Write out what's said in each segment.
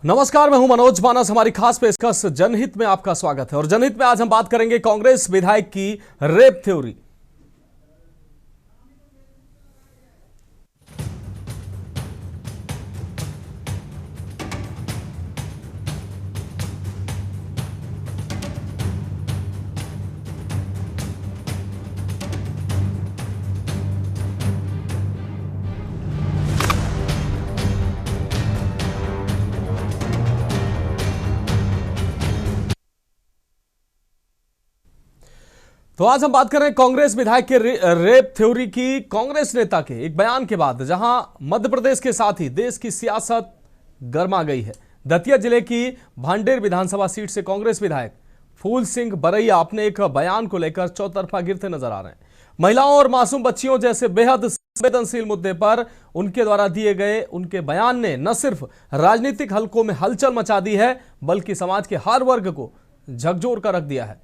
नमस्कार, मैं हूं मनोज मानस। हमारी खास पेशकश जनहित में आपका स्वागत है और जनहित में आज हम बात करेंगे कांग्रेस विधायक की रेप थ्योरी। तो आज हम बात कर रहे हैं कांग्रेस विधायक के रेप थ्योरी की। कांग्रेस नेता के एक बयान के बाद जहां मध्य प्रदेश के साथ ही देश की सियासत गर्मा गई है। दतिया जिले की भांडेर विधानसभा सीट से कांग्रेस विधायक फूल सिंह बरैया अपने एक बयान को लेकर चौतरफा गिरते नजर आ रहे हैं। महिलाओं और मासूम बच्चियों जैसे बेहद संवेदनशील मुद्दे पर उनके द्वारा दिए गए उनके बयान ने न सिर्फ राजनीतिक हलकों में हलचल मचा दी है, बल्कि समाज के हर वर्ग को झकझोर कर रख दिया है।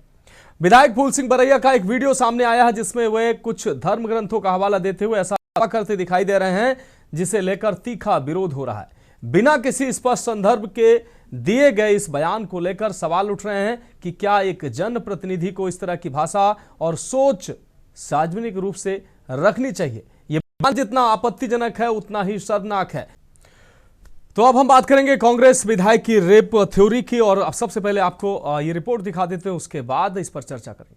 विधायक फूल सिंह बरैया का एक वीडियो सामने आया है जिसमें वे कुछ धर्म ग्रंथों का हवाला देते हुए ऐसा दावा करते दिखाई दे रहे हैं जिसे लेकर तीखा विरोध हो रहा है। बिना किसी स्पष्ट संदर्भ के दिए गए इस बयान को लेकर सवाल उठ रहे हैं कि क्या एक जनप्रतिनिधि को इस तरह की भाषा और सोच सार्वजनिक रूप से रखनी चाहिए। यह बयान जितना आपत्तिजनक है उतना ही शर्मनाक है। तो अब हम बात करेंगे कांग्रेस विधायक की रेप थ्योरी की और अब सबसे पहले आपको ये रिपोर्ट दिखा देते हैं, उसके बाद इस पर चर्चा करेंगे।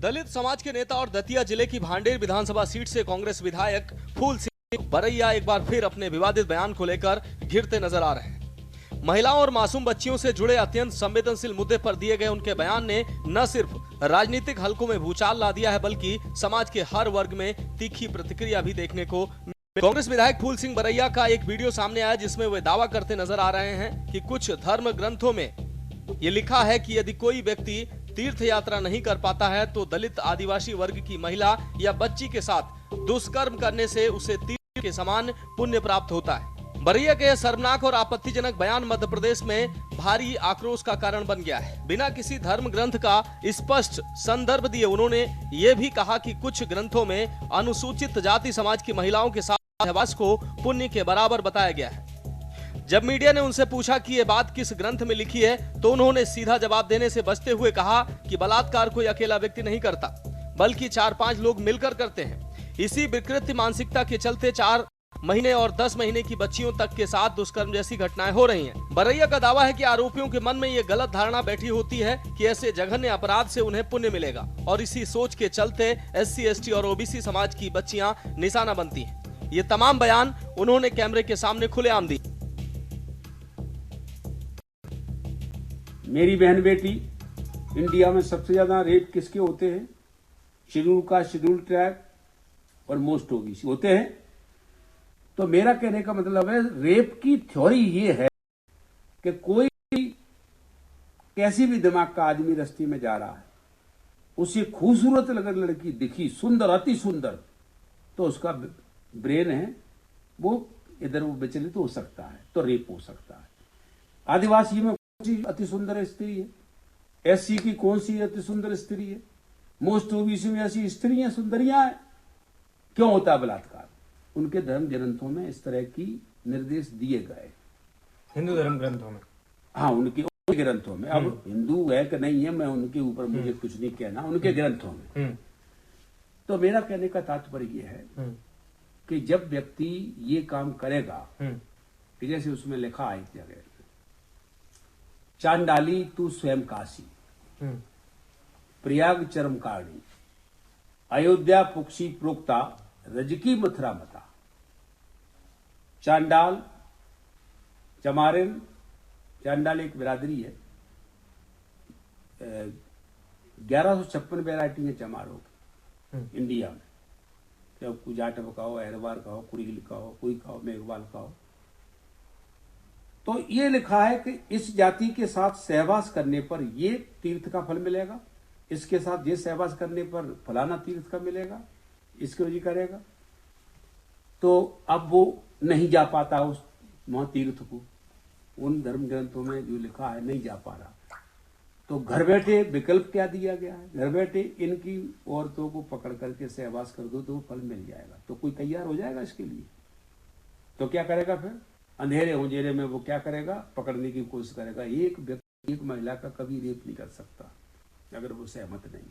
दलित समाज के नेता और दतिया जिले की भांडेर विधानसभा सीट से कांग्रेस विधायक फूल सिंह बरैया एक बार फिर अपने विवादित बयान को लेकर घिरते नजर आ रहे हैं। महिलाओं और मासूम बच्चियों से जुड़े अत्यंत संवेदनशील मुद्दे पर दिए गए उनके बयान ने न सिर्फ राजनीतिक हलकों में भूचाल ला दिया है, बल्कि समाज के हर वर्ग में तीखी प्रतिक्रिया भी देखने को। कांग्रेस विधायक फूल सिंह बरैया का एक वीडियो सामने आया जिसमें वे दावा करते नजर आ रहे हैं कि कुछ धर्म ग्रंथों में ये लिखा है कि यदि कोई व्यक्ति तीर्थ यात्रा नहीं कर पाता है तो दलित आदिवासी वर्ग की महिला या बच्ची के साथ दुष्कर्म करने से उसे तीर्थ के समान पुण्य प्राप्त होता है। बरैया के शर्मनाक और आपत्तिजनक बयान मध्य प्रदेश में भारी आक्रोश का कारण बन गया है। बिना किसी धर्म ग्रंथ का स्पष्ट संदर्भ दिए उन्होंने ये भी कहा कि कुछ ग्रंथों में अनुसूचित जाति समाज की महिलाओं के साथ सहवास को पुण्य के बराबर बताया गया है। जब मीडिया ने उनसे पूछा कि ये बात किस ग्रंथ में लिखी है तो उन्होंने सीधा जवाब देने से बचते हुए कहा कि बलात्कार कोई अकेला व्यक्ति नहीं करता, बल्कि 4-5 लोग मिलकर करते हैं। इसी विकृत मानसिकता के चलते 4 महीने और 10 महीने की बच्चियों तक के साथ दुष्कर्म जैसी घटनाएं हो रही हैं। बरैया का दावा है कि आरोपियों के मन में ये गलत धारणा बैठी होती है कि ऐसे जघन्य अपराध से उन्हें पुण्य मिलेगा और इसी सोच के चलते SC, ST और OBC समाज की बच्चियां निशाना बनती हैं। ये तमाम बयान उन्होंने कैमरे के सामने खुलेआम दी। मेरी बहन बेटी, इंडिया में सबसे ज्यादा रेप किसके होते हैं? शेड्यूल कास्ट, शेड्यूल ट्राइब और मोस्ट OBC होते हैं। तो मेरा कहने का मतलब है रेप की थ्योरी ये है कि कोई कैसी भी दिमाग का आदमी रास्ते में जा रहा है, उसे खूबसूरत अगर लड़की दिखी, सुंदर, अति सुंदर, तो उसका ब्रेन है वो इधर वो विचलित हो सकता है, तो रेप हो सकता है। आदिवासी में कौन सी अति सुंदर स्त्री है? SC की कौन सी अति सुंदर स्त्री है? मोस्ट OBC में ऐसी स्त्रियां सुंदरियां हैं। क्यों होता है बलात्कार? उनके धर्म ग्रंथों में इस तरह की निर्देश दिए गए, हिंदू धर्म ग्रंथों में। हाँ, उनके ग्रंथों में। अब हिंदू है कि नहीं है, मैं उनके ऊपर मुझे कुछ नहीं कहना, उनके ग्रंथों में। तो मेरा कहने का तात्पर्य यह है कि जब व्यक्ति ये काम करेगा, कि जैसे उसमें लिखा है एक जगह, चांडाली तू स्वयं काशी, प्रयाग चरम कारणी, अयोध्या पुक्षी प्रोक्ता, रजकी मथुरा मता। चांडाल, चमारिन, चांडाल एक बिरादरी है। 1156 वैरायटी है चमारों की इंडिया में। चाहे कोई जाट कहो, अहरवार कहो, कुड़िल कहो, कोई कहो, मेघवाल कहो। तो ये लिखा है कि इस जाति के साथ सहवास करने पर ये तीर्थ का फल मिलेगा, इसके साथ ये सहवास करने पर फलाना तीर्थ का मिलेगा, इसके वजह करेगा। तो अब वो नहीं जा पाता उस वहां तीर्थ को, उन धर्म ग्रंथों में जो लिखा है नहीं जा पा रहा। तो घर बैठे विकल्प क्या दिया गया है? घर बैठे इनकी औरतों को पकड़ करके सहवास कर दो तो फल मिल जाएगा। तो कोई तैयार हो जाएगा इसके लिए? तो क्या करेगा फिर? अंधेरे उजेरे में वो क्या करेगा? पकड़ने की कोशिश करेगा। एक व्यक्ति एक महिला का कभी रेप नहीं कर सकता अगर वो सहमत नहीं,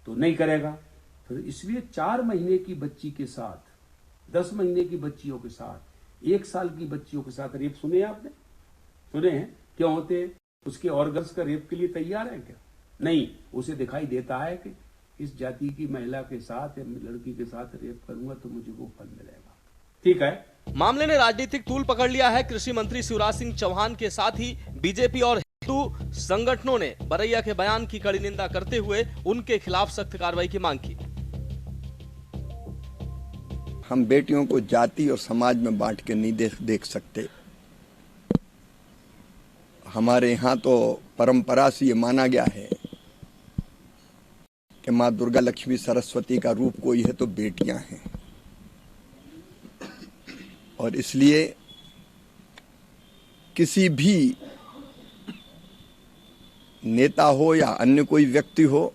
तो नहीं करेगा। फिर इसलिए 4 महीने की बच्ची के साथ, 10 महीने की बच्चियों के साथ, 1 साल की बच्चियों के साथ रेप सुने आपने? सुने हैं? क्यों होते हैं? उसके ऑर्गन्स का रेप के लिए तैयार है क्या? नहीं, उसे दिखाई देता है कि इस जाति की महिला के साथ या लड़की के साथ रेप करूंगा तो मुझे वो फल मिलेगा। ठीक है। मामले ने राजनीतिक तूल पकड़ लिया है। कृषि मंत्री शिवराज सिंह चौहान के साथ ही बीजेपी और हिंदू संगठनों ने बरैया के बयान की कड़ी निंदा करते हुए उनके खिलाफ सख्त कार्रवाई की मांग की। हम बेटियों को जाति और समाज में बांट के नहीं देख सकते। हमारे यहाँ तो परंपरा से ये माना गया है कि माँ दुर्गा लक्ष्मी सरस्वती का रूप कोई है तो बेटियां हैं, और इसलिए किसी भी नेता हो या अन्य कोई व्यक्ति हो,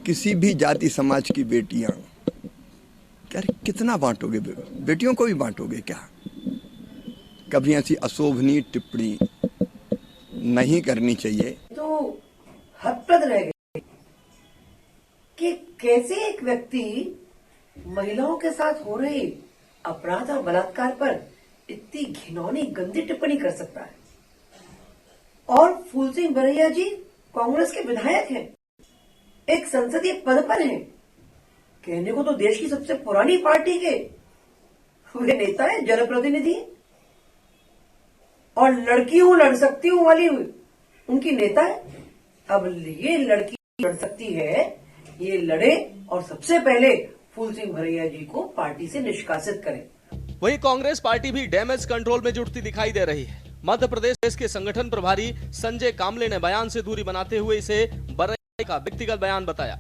किसी भी जाति समाज की बेटियां, क्या कितना बांटोगे? बेटियों को भी बांटोगे क्या? कभी ऐसी अशोभनीय टिप्पणी नहीं करनी चाहिए। तो हतप्रद रह गए कि कैसे एक व्यक्ति महिलाओं के साथ हो रहे अपराध और बलात्कार पर इतनी घिनौनी गंदी टिप्पणी कर सकता है। और फूल सिंह बरैया जी कांग्रेस के विधायक हैं, एक संसदीय पद पर हैं, कहने को तो देश की सबसे पुरानी पार्टी के वे नेता है, जनप्रतिनिधि, और लड़की हूं लड़ सकती हूं वाली उनकी नेता है। अब ये लड़की लड़ सकती है, ये लड़े और सबसे पहले फूल सिंह भरैया जी को पार्टी से निष्कासित करें। वहीं कांग्रेस पार्टी भी डैमेज कंट्रोल में जुटती दिखाई दे रही है। मध्य प्रदेश के संगठन प्रभारी संजय कामले ने बयान से दूरी बनाते हुए इसे बरैया का व्यक्तिगत बयान बताया।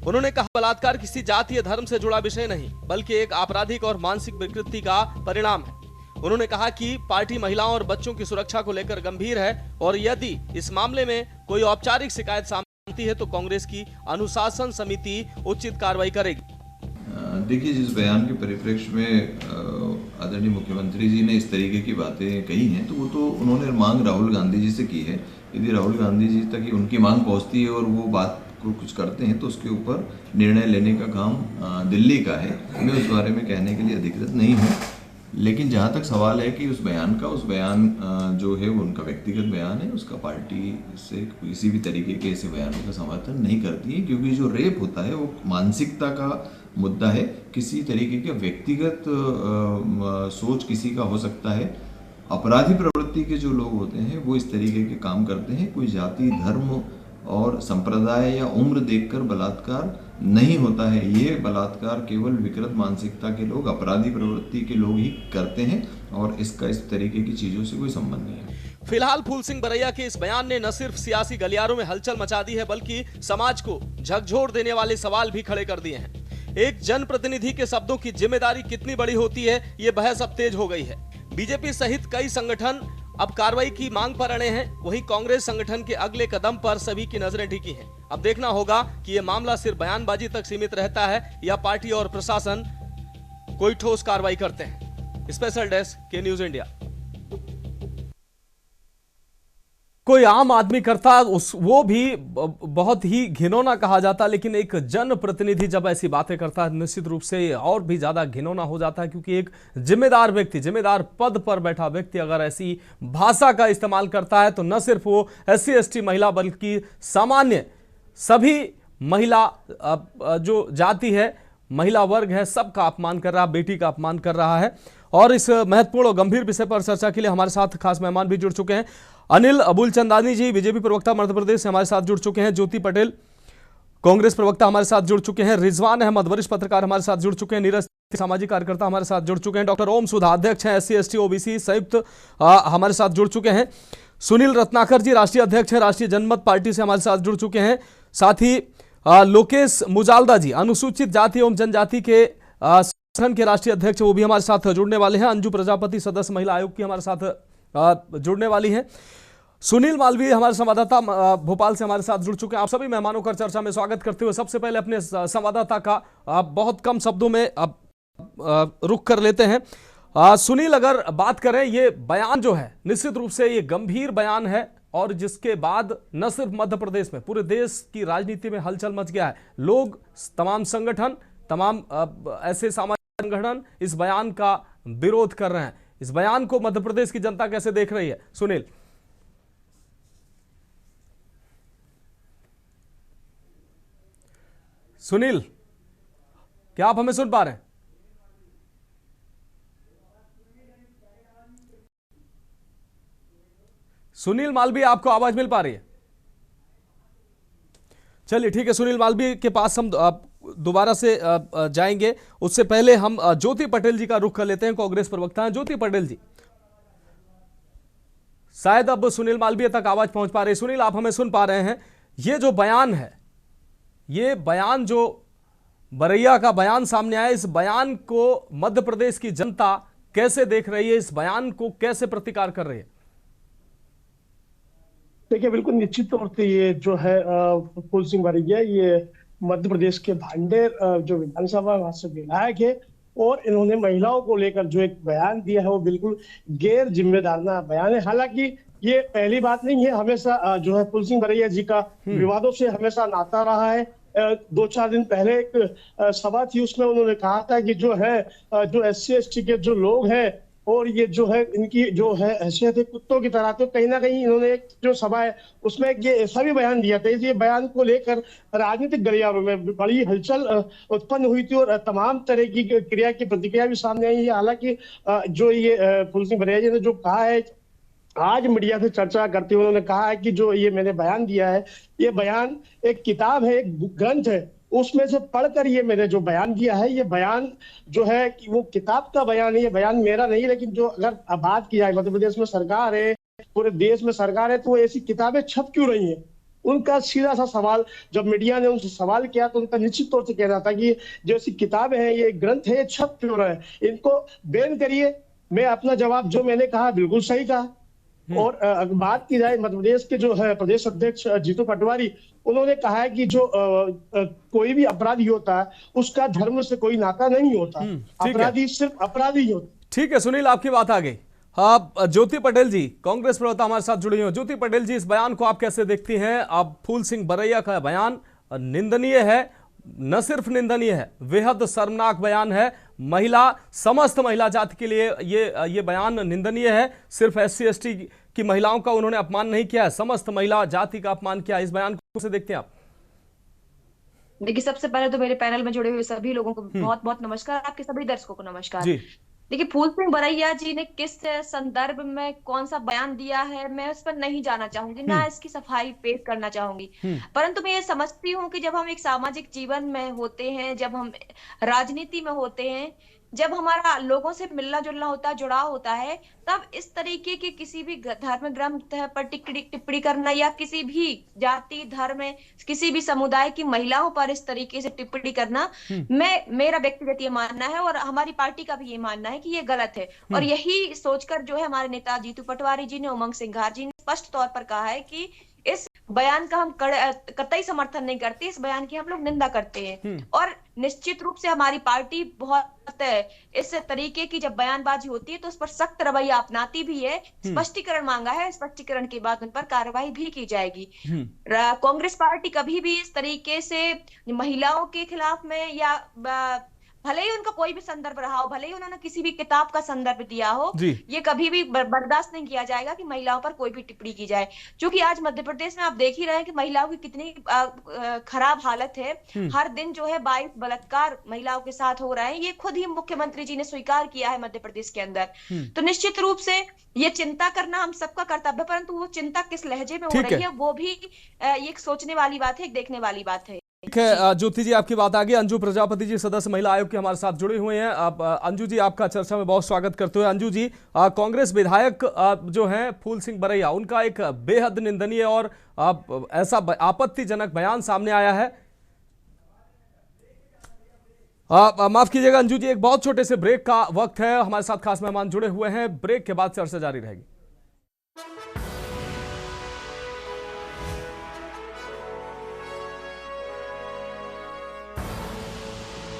उन्होंने कहा, बलात्कार किसी जाति या धर्म से जुड़ा विषय नहीं, बल्कि एक आपराधिक और मानसिक विकृति का परिणाम है। उन्होंने कहा कि पार्टी महिलाओं और बच्चों की सुरक्षा को लेकर गंभीर है और यदि इस मामले में कोई औपचारिक शिकायत सामने आती है तो कांग्रेस की अनुशासन समिति उचित कार्रवाई करेगी। देखिए, जिस बयान के परिप्रेक्ष्य में आदरणीय मुख्यमंत्री जी ने इस तरीके की बातें कही हैं, तो वो तो उन्होंने मांग राहुल गांधी जी से की है। यदि राहुल गांधी जी तक उनकी मांग पहुंचती है और वो बात को कुछ करते हैं तो उसके ऊपर निर्णय लेने का काम दिल्ली का है। मैं उस बारे में कहने के लिए अधिकृत नहीं हूँ। लेकिन जहाँ तक सवाल है कि उस बयान जो है वो उनका व्यक्तिगत बयान है, उसका पार्टी से किसी भी तरीके के ऐसे बयानों का समर्थन नहीं करती है, क्योंकि जो रेप होता है वो मानसिकता का मुद्दा है। किसी तरीके के व्यक्तिगत सोच किसी का हो सकता है। अपराधी प्रवृत्ति के जो लोग होते हैं वो इस तरीके के काम करते हैं। कोई जाति, धर्म और संप्रदाय या उम्र देखकर बलात्कार नहीं होता है। ये बलात्कार केवल विकृत मानसिकता के लोग, अपराधी प्रवृत्ति के लोग ही करते हैं और इसका इस तरीके की चीजों से कोई संबंध नहीं है। फिलहाल फूल सिंह बरैया के इस बयान ने न सिर्फ सियासी गलियारों में हलचल मचा दी है, बल्कि समाज को झकझोर देने वाले सवाल भी खड़े कर दिए हैं। एक जनप्रतिनिधि के शब्दों की जिम्मेदारी कितनी बड़ी होती है, ये बहस अब तेज हो गई है। बीजेपी सहित कई संगठन अब कार्रवाई की मांग पर अड़े हैं। वहीं कांग्रेस संगठन के अगले कदम पर सभी की नजरें टिकी हैं। अब देखना होगा कि यह मामला सिर्फ बयानबाजी तक सीमित रहता है या पार्टी और प्रशासन कोई ठोस कार्रवाई करते हैं। स्पेशल डेस्क के न्यूज इंडिया। कोई आम आदमी करता वो भी बहुत ही घिनौना कहा जाता, लेकिन एक जनप्रतिनिधि जब ऐसी बातें करता है निश्चित रूप से और भी ज्यादा घिनौना हो जाता है, क्योंकि एक जिम्मेदार व्यक्ति, जिम्मेदार पद पर बैठा व्यक्ति अगर ऐसी भाषा का इस्तेमाल करता है तो न सिर्फ वो SC/ST महिला बल्कि सामान्य सभी महिला जो जाति है, महिला वर्ग है, सबका अपमान कर रहा है, बेटी का अपमान कर रहा है। और इस महत्वपूर्ण और गंभीर विषय पर चर्चा के लिए हमारे साथ खास मेहमान भी जुड़ चुके हैं। अनिल अबुलचंदानी जी बीजेपी प्रवक्ता मध्य प्रदेश से हमारे साथ जुड़ चुके हैं। ज्योति पटेल कांग्रेस प्रवक्ता हमारे साथ जुड़ चुके हैं। रिजवान अहमद वरिष्ठ पत्रकार हमारे साथ जुड़ चुके हैं। नीरज सामाजिक कार्यकर्ता हमारे साथ जुड़ चुके हैं। डॉक्टर ओम सुधा अध्यक्ष हैं SC/ST OBC संयुक्त हमारे साथ जुड़ चुके हैं। सुनील रत्नाकर जी राष्ट्रीय अध्यक्ष हैं राष्ट्रीय जनमत पार्टी से हमारे साथ जुड़ चुके हैं। साथ ही लोकेश मुजालदा जी अनुसूचित जाति एवं जनजाति के संगठन के राष्ट्रीय अध्यक्ष, वो भी हमारे साथ जुड़ने वाले हैं। अंजू प्रजापति सदस्य महिला आयोग की हमारे साथ जुड़ने वाली हैं। सुनील मालवीय हमारे संवाददाता भोपाल से हमारे साथ जुड़ चुके हैं। आप सभी मेहमानों का चर्चा में स्वागत करते हुए सबसे पहले अपने संवाददाता का बहुत कम शब्दों में रुख कर लेते हैं। सुनील, अगर बात करें, ये बयान जो है निश्चित रूप से ये गंभीर बयान है और जिसके बाद न सिर्फ मध्य प्रदेश में, पूरे देश की राजनीति में हलचल मच गया है। लोग, तमाम संगठन, तमाम ऐसे सामाजिक संगठन इस बयान का विरोध कर रहे हैं। इस बयान को मध्य प्रदेश की जनता कैसे देख रही है, सुनील? सुनील, क्या आप हमें सुन पा रहे हैं? सुनील मालवीय, आपको आवाज मिल पा रही है? चलिए ठीक है, सुनील मालवीय के पास हम दोबारा से जाएंगे। उससे पहले हम ज्योति पटेल जी का रुख कर लेते हैं, कांग्रेस प्रवक्ता हैं ज्योति पटेल जी। शायद अब सुनील मालवीय तक आवाज पहुंच पा रही है। सुनील, आप हमें सुन पा रहे हैं? ये जो बयान है, ये बयान जो बरैया का बयान सामने आया, इस बयान को मध्य प्रदेश की जनता कैसे देख रही है? इस बयान को कैसे प्रतिकार कर रही है? देखिए, बिल्कुल निश्चित तौर से ये जो है फूल सिंह बरैया, ये मध्य प्रदेश के भांडेर जो विधानसभा वहां से विधायक है और इन्होंने महिलाओं को लेकर जो एक बयान दिया है वो बिल्कुल गैर जिम्मेदाराना बयान है। हालांकि ये पहली बात नहीं है, हमेशा जो है फूल सिंह बरैया जी का विवादों से हमेशा नाता रहा है। 2-4 दिन पहले एक सभा थी, उसमें उन्होंने कहा था कि जो है जो SC/ST के जो लोग हैं और ये जो है इनकी जो है हैसियत है कुत्तों की तरह, तो कहीं ना कहीं इन्होंने एक जो सभा है उसमें ये ऐसा भी बयान दिया था। इस बयान को लेकर राजनीतिक गलियारों में बड़ी हलचल उत्पन्न हुई थी और तमाम तरह की क्रिया की प्रतिक्रिया भी सामने आई है। हालांकि जो ये फूल सिंह बरैया जी ने जो कहा है, आज मीडिया से चर्चा करते हुए उन्होंने कहा है कि जो ये मैंने बयान दिया है, ये बयान एक किताब है, एक ग्रंथ है, उसमें से पढ़कर ये मैंने जो बयान दिया है, ये बयान जो है कि वो किताब का बयान है, ये बयान मेरा नहीं। लेकिन जो अगर बात की जाए, मध्य प्रदेश में सरकार है, पूरे देश में सरकार है, तो ऐसी किताबें छप क्यों रही हैं? उनका सीधा सा सवाल जब मीडिया ने उनसे सवाल किया तो उनका निश्चित तौर से कहना था कि जो ऐसी किताबें हैं, ये ग्रंथ है, ये छप क्यों रहे, इनको बैन करिए। मैं अपना जवाब जो मैंने कहा बिल्कुल सही कहा। और बात की जाए मध्य प्रदेश के जो है प्रदेश अध्यक्ष जीतू पटवारी, उन्होंने कहा है कि जो कोई भी अपराधी होता है उसका धर्म से कोई नाता नहीं होता, अपराधी सिर्फ अपराधी ही होता। ठीक है सुनील, आपकी बात आ गई। हाँ, ज्योति पटेल जी, कांग्रेस प्रवक्ता हमारे साथ जुड़ी हुई। ज्योति पटेल जी, इस बयान को आप कैसे देखती हैं? अब फूल सिंह बरैया का बयान निंदनीय है, न सिर्फ निंदनीय है, बेहद शर्मनाक बयान है। समस्त महिला जाति के लिए ये बयान निंदनीय है। सिर्फ SC/ST की महिलाओं का उन्होंने अपमान नहीं किया है, समस्त महिला जाति का अपमान किया। इस बयान को कैसे देखते हैं आप? देखिए, सबसे पहले तो मेरे पैनल में जुड़े हुए सभी लोगों को बहुत बहुत नमस्कार, आपके सभी दर्शकों को नमस्कार। देखिए, फूल सिंह बरैया जी ने किस संदर्भ में कौन सा बयान दिया है, मैं उस पर नहीं जाना चाहूंगी, ना इसकी सफाई पेश करना चाहूंगी। परंतु मैं ये समझती हूँ कि जब हम एक सामाजिक जीवन में होते हैं, जब हम राजनीति में होते हैं, जब हमारा लोगों से मिलना जुलना होता है, जुड़ाव होता है, तब इस तरीके के किसी भी धार्मिक ग्रंथ पर टिप्पणी करना या किसी भी जाति धर्म किसी भी समुदाय की महिलाओं पर इस तरीके से टिप्पणी करना, मेरा व्यक्तिगत ये मानना है और हमारी पार्टी का भी ये मानना है कि ये गलत है। और यही सोचकर जो है हमारे नेता जीतू पटवारी जी ने, उमंग सिंघार जी ने स्पष्ट तौर पर कहा है कि इस बयान का हम कतई समर्थन नहीं करते, इस बयान की हम लोग निंदा करते हैं। और निश्चित रूप से हमारी पार्टी बहुत इस तरीके की जब बयानबाजी होती है तो उस पर सख्त रवैया अपनाती भी है। स्पष्टीकरण मांगा है, स्पष्टीकरण के बाद उन पर कार्रवाई भी की जाएगी। कांग्रेस पार्टी कभी भी इस तरीके से महिलाओं के खिलाफ में या भले ही उनका कोई भी संदर्भ रहा हो, भले ही उन्होंने किसी भी किताब का संदर्भ दिया हो, ये कभी भी बर्दाश्त नहीं किया जाएगा कि महिलाओं पर कोई भी टिप्पणी की जाए। क्योंकि आज मध्य प्रदेश में आप देख ही रहे हैं कि महिलाओं की कितनी खराब हालत है। हर दिन जो है 22 बलात्कार महिलाओं के साथ हो रहे हैं, ये खुद ही मुख्यमंत्री जी ने स्वीकार किया है मध्य प्रदेश के अंदर। तो निश्चित रूप से ये चिंता करना हम सबका कर्तव्य, परंतु वो चिंता किस लहजे में हो रही है वो भी एक सोचने वाली बात है, एक देखने वाली बात है। ठीक है ज्योति जी, आपकी बात आ गई। अंजू प्रजापति जी, सदस्य महिला आयोग के हमारे साथ जुड़े हुए हैं। अब अंजू जी, आपका चर्चा में बहुत स्वागत करते हुए। अंजू जी, कांग्रेस विधायक जो हैं फूल सिंह बरैया, उनका एक बेहद निंदनीय और ऐसा आपत्तिजनक बयान सामने आया है। माफ कीजिएगा अंजू जी, एक बहुत छोटे से ब्रेक का वक्त है, हमारे साथ खास मेहमान जुड़े हुए हैं। ब्रेक के बाद चर्चा जारी रहेगी।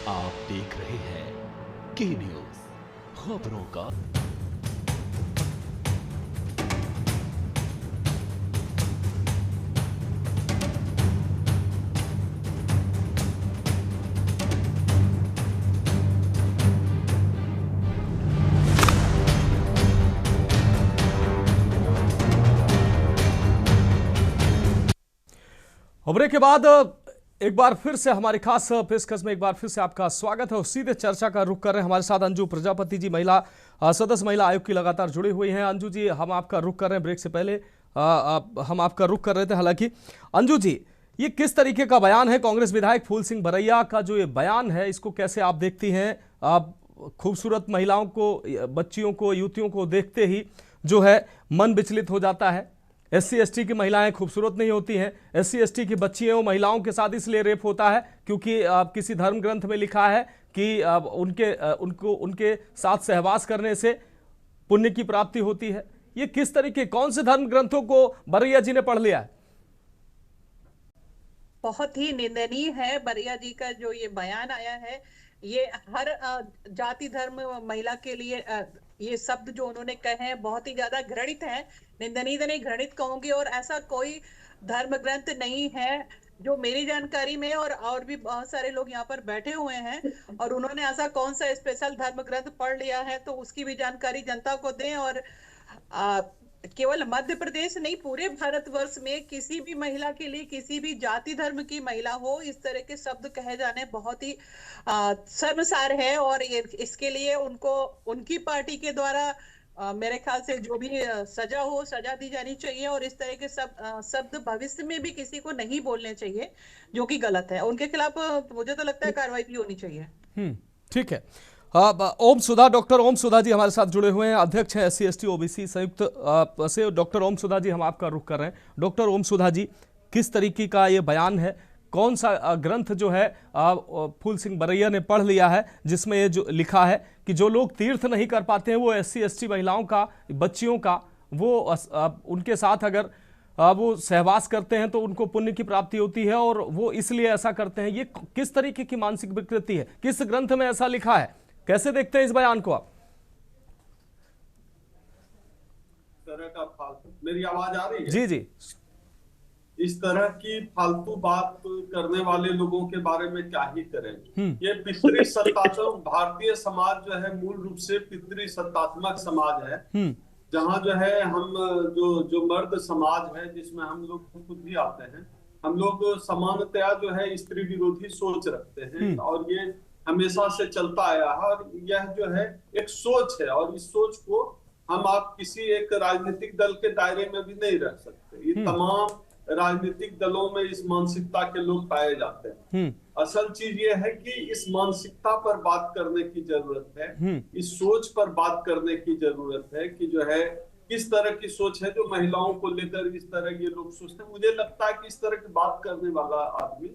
आप देख रहे हैं की न्यूज, खबरों का खबरें के बाद एक बार फिर से हमारी खास पेशकश में एक बार फिर से आपका स्वागत है और सीधे चर्चा का रुख कर रहे हैं। हमारे साथ अंजू प्रजापति जी, महिला सदस्य महिला आयोग की लगातार जुड़ी हुई हैं। अंजू जी, हम आपका रुख कर रहे हैं, ब्रेक से पहले हम आपका रुख कर रहे थे। हालांकि अंजू जी, ये किस तरीके का बयान है? कांग्रेस विधायक फूल सिंह बरैया का जो ये बयान है, इसको कैसे आप देखती हैं? आप खूबसूरत महिलाओं को, बच्चियों को, युवतियों को देखते ही जो है मन विचलित हो जाता है। SC ST की महिलाएं खूबसूरत नहीं होती हैं। SC ST की बच्चियों महिलाओं के साथ इसलिए रेप होता है क्योंकि किसी धर्म ग्रंथ में लिखा है कि उनके साथ सहवास करने से पुण्य की प्राप्ति होती है। ये किस तरीके, कौन से धर्म ग्रंथों को बरैया जी ने पढ़ लिया है? बहुत ही निंदनीय है बरैया जी का जो ये बयान आया है। ये हर जाति धर्म महिला के लिए ये शब्द जो उन्होंने कहे हैं बहुत ही ज्यादा घृणित है। निंदनीय नहीं, घृणित कहूंगी। और ऐसा कोई धर्म ग्रंथ नहीं है जो मेरी जानकारी में, और भी बहुत सारे लोग यहाँ पर बैठे हुए हैं और उन्होंने ऐसा कौन सा स्पेशल धर्म ग्रंथ पढ़ लिया है तो उसकी भी जानकारी जनता को दें। और केवल मध्य प्रदेश नहीं, पूरे भारतवर्ष में किसी भी महिला के लिए, किसी भी जाति धर्म की महिला हो, इस तरह के शब्द कहे जाने बहुत ही शर्मसार है। और इसके लिए उनको उनकी पार्टी के द्वारा मेरे ख्याल से जो भी सजा हो, सजा दी जानी चाहिए। और इस तरह के शब्द भविष्य में भी किसी को नहीं बोलने चाहिए, जो कि गलत है। उनके खिलाफ मुझे तो लगता है कार्रवाई भी होनी चाहिए। ठीक है। ओम सुधा, डॉक्टर ओम सुधा जी हमारे साथ जुड़े हुए हैं, अध्यक्ष हैं SC ST OBC संयुक्त से। डॉक्टर ओम सुधा जी, हम आपका रुख कर रहे हैं। डॉक्टर ओम सुधा जी, किस तरीके का ये बयान है? कौन सा ग्रंथ जो है फूल सिंह बरैया ने पढ़ लिया है जिसमें ये जो लिखा है कि जो लोग तीर्थ नहीं कर पाते हैं वो SC ST महिलाओं का, बच्चियों का, वो उनके साथ अगर वो सहवास करते हैं तो उनको पुण्य की प्राप्ति होती है और वो इसलिए ऐसा करते हैं। ये किस तरीके की मानसिक विकृति है? किस ग्रंथ में ऐसा लिखा है? कैसे देखते हैं इस बयान को आप? तरह का फालतू, मेरी आवाज आ रही है? जी जी। इस तरह की फालतू बात करने वाले लोगों के बारे में क्या ही करें। ये पितृ सत्तात्मक भारतीय समाज जो है मूल रूप से पितृ सत्तात्मक समाज है, जहाँ जो है हम जो मर्द समाज है जिसमें हम लोग खुद भी आते हैं, हम लोग सामान्यतया जो है स्त्री विरोधी सोच रखते हैं और ये हमेशा से चलता आया है। और यह जो है एक सोच है और इस सोच को हम आप किसी एक राजनीतिक दल के दायरे में भी नहीं रख सकते। ये तमाम राजनीतिक दलों में इस मानसिकता के लोग पाए जाते हैं। असल चीज ये है कि इस मानसिकता पर बात करने की जरूरत है, इस सोच पर बात करने की जरूरत है कि जो है किस तरह की सोच है जो महिलाओं को लेकर इस तरह ये लोग सोचते हैं। मुझे लगता है कि इस तरह की बात करने वाला आदमी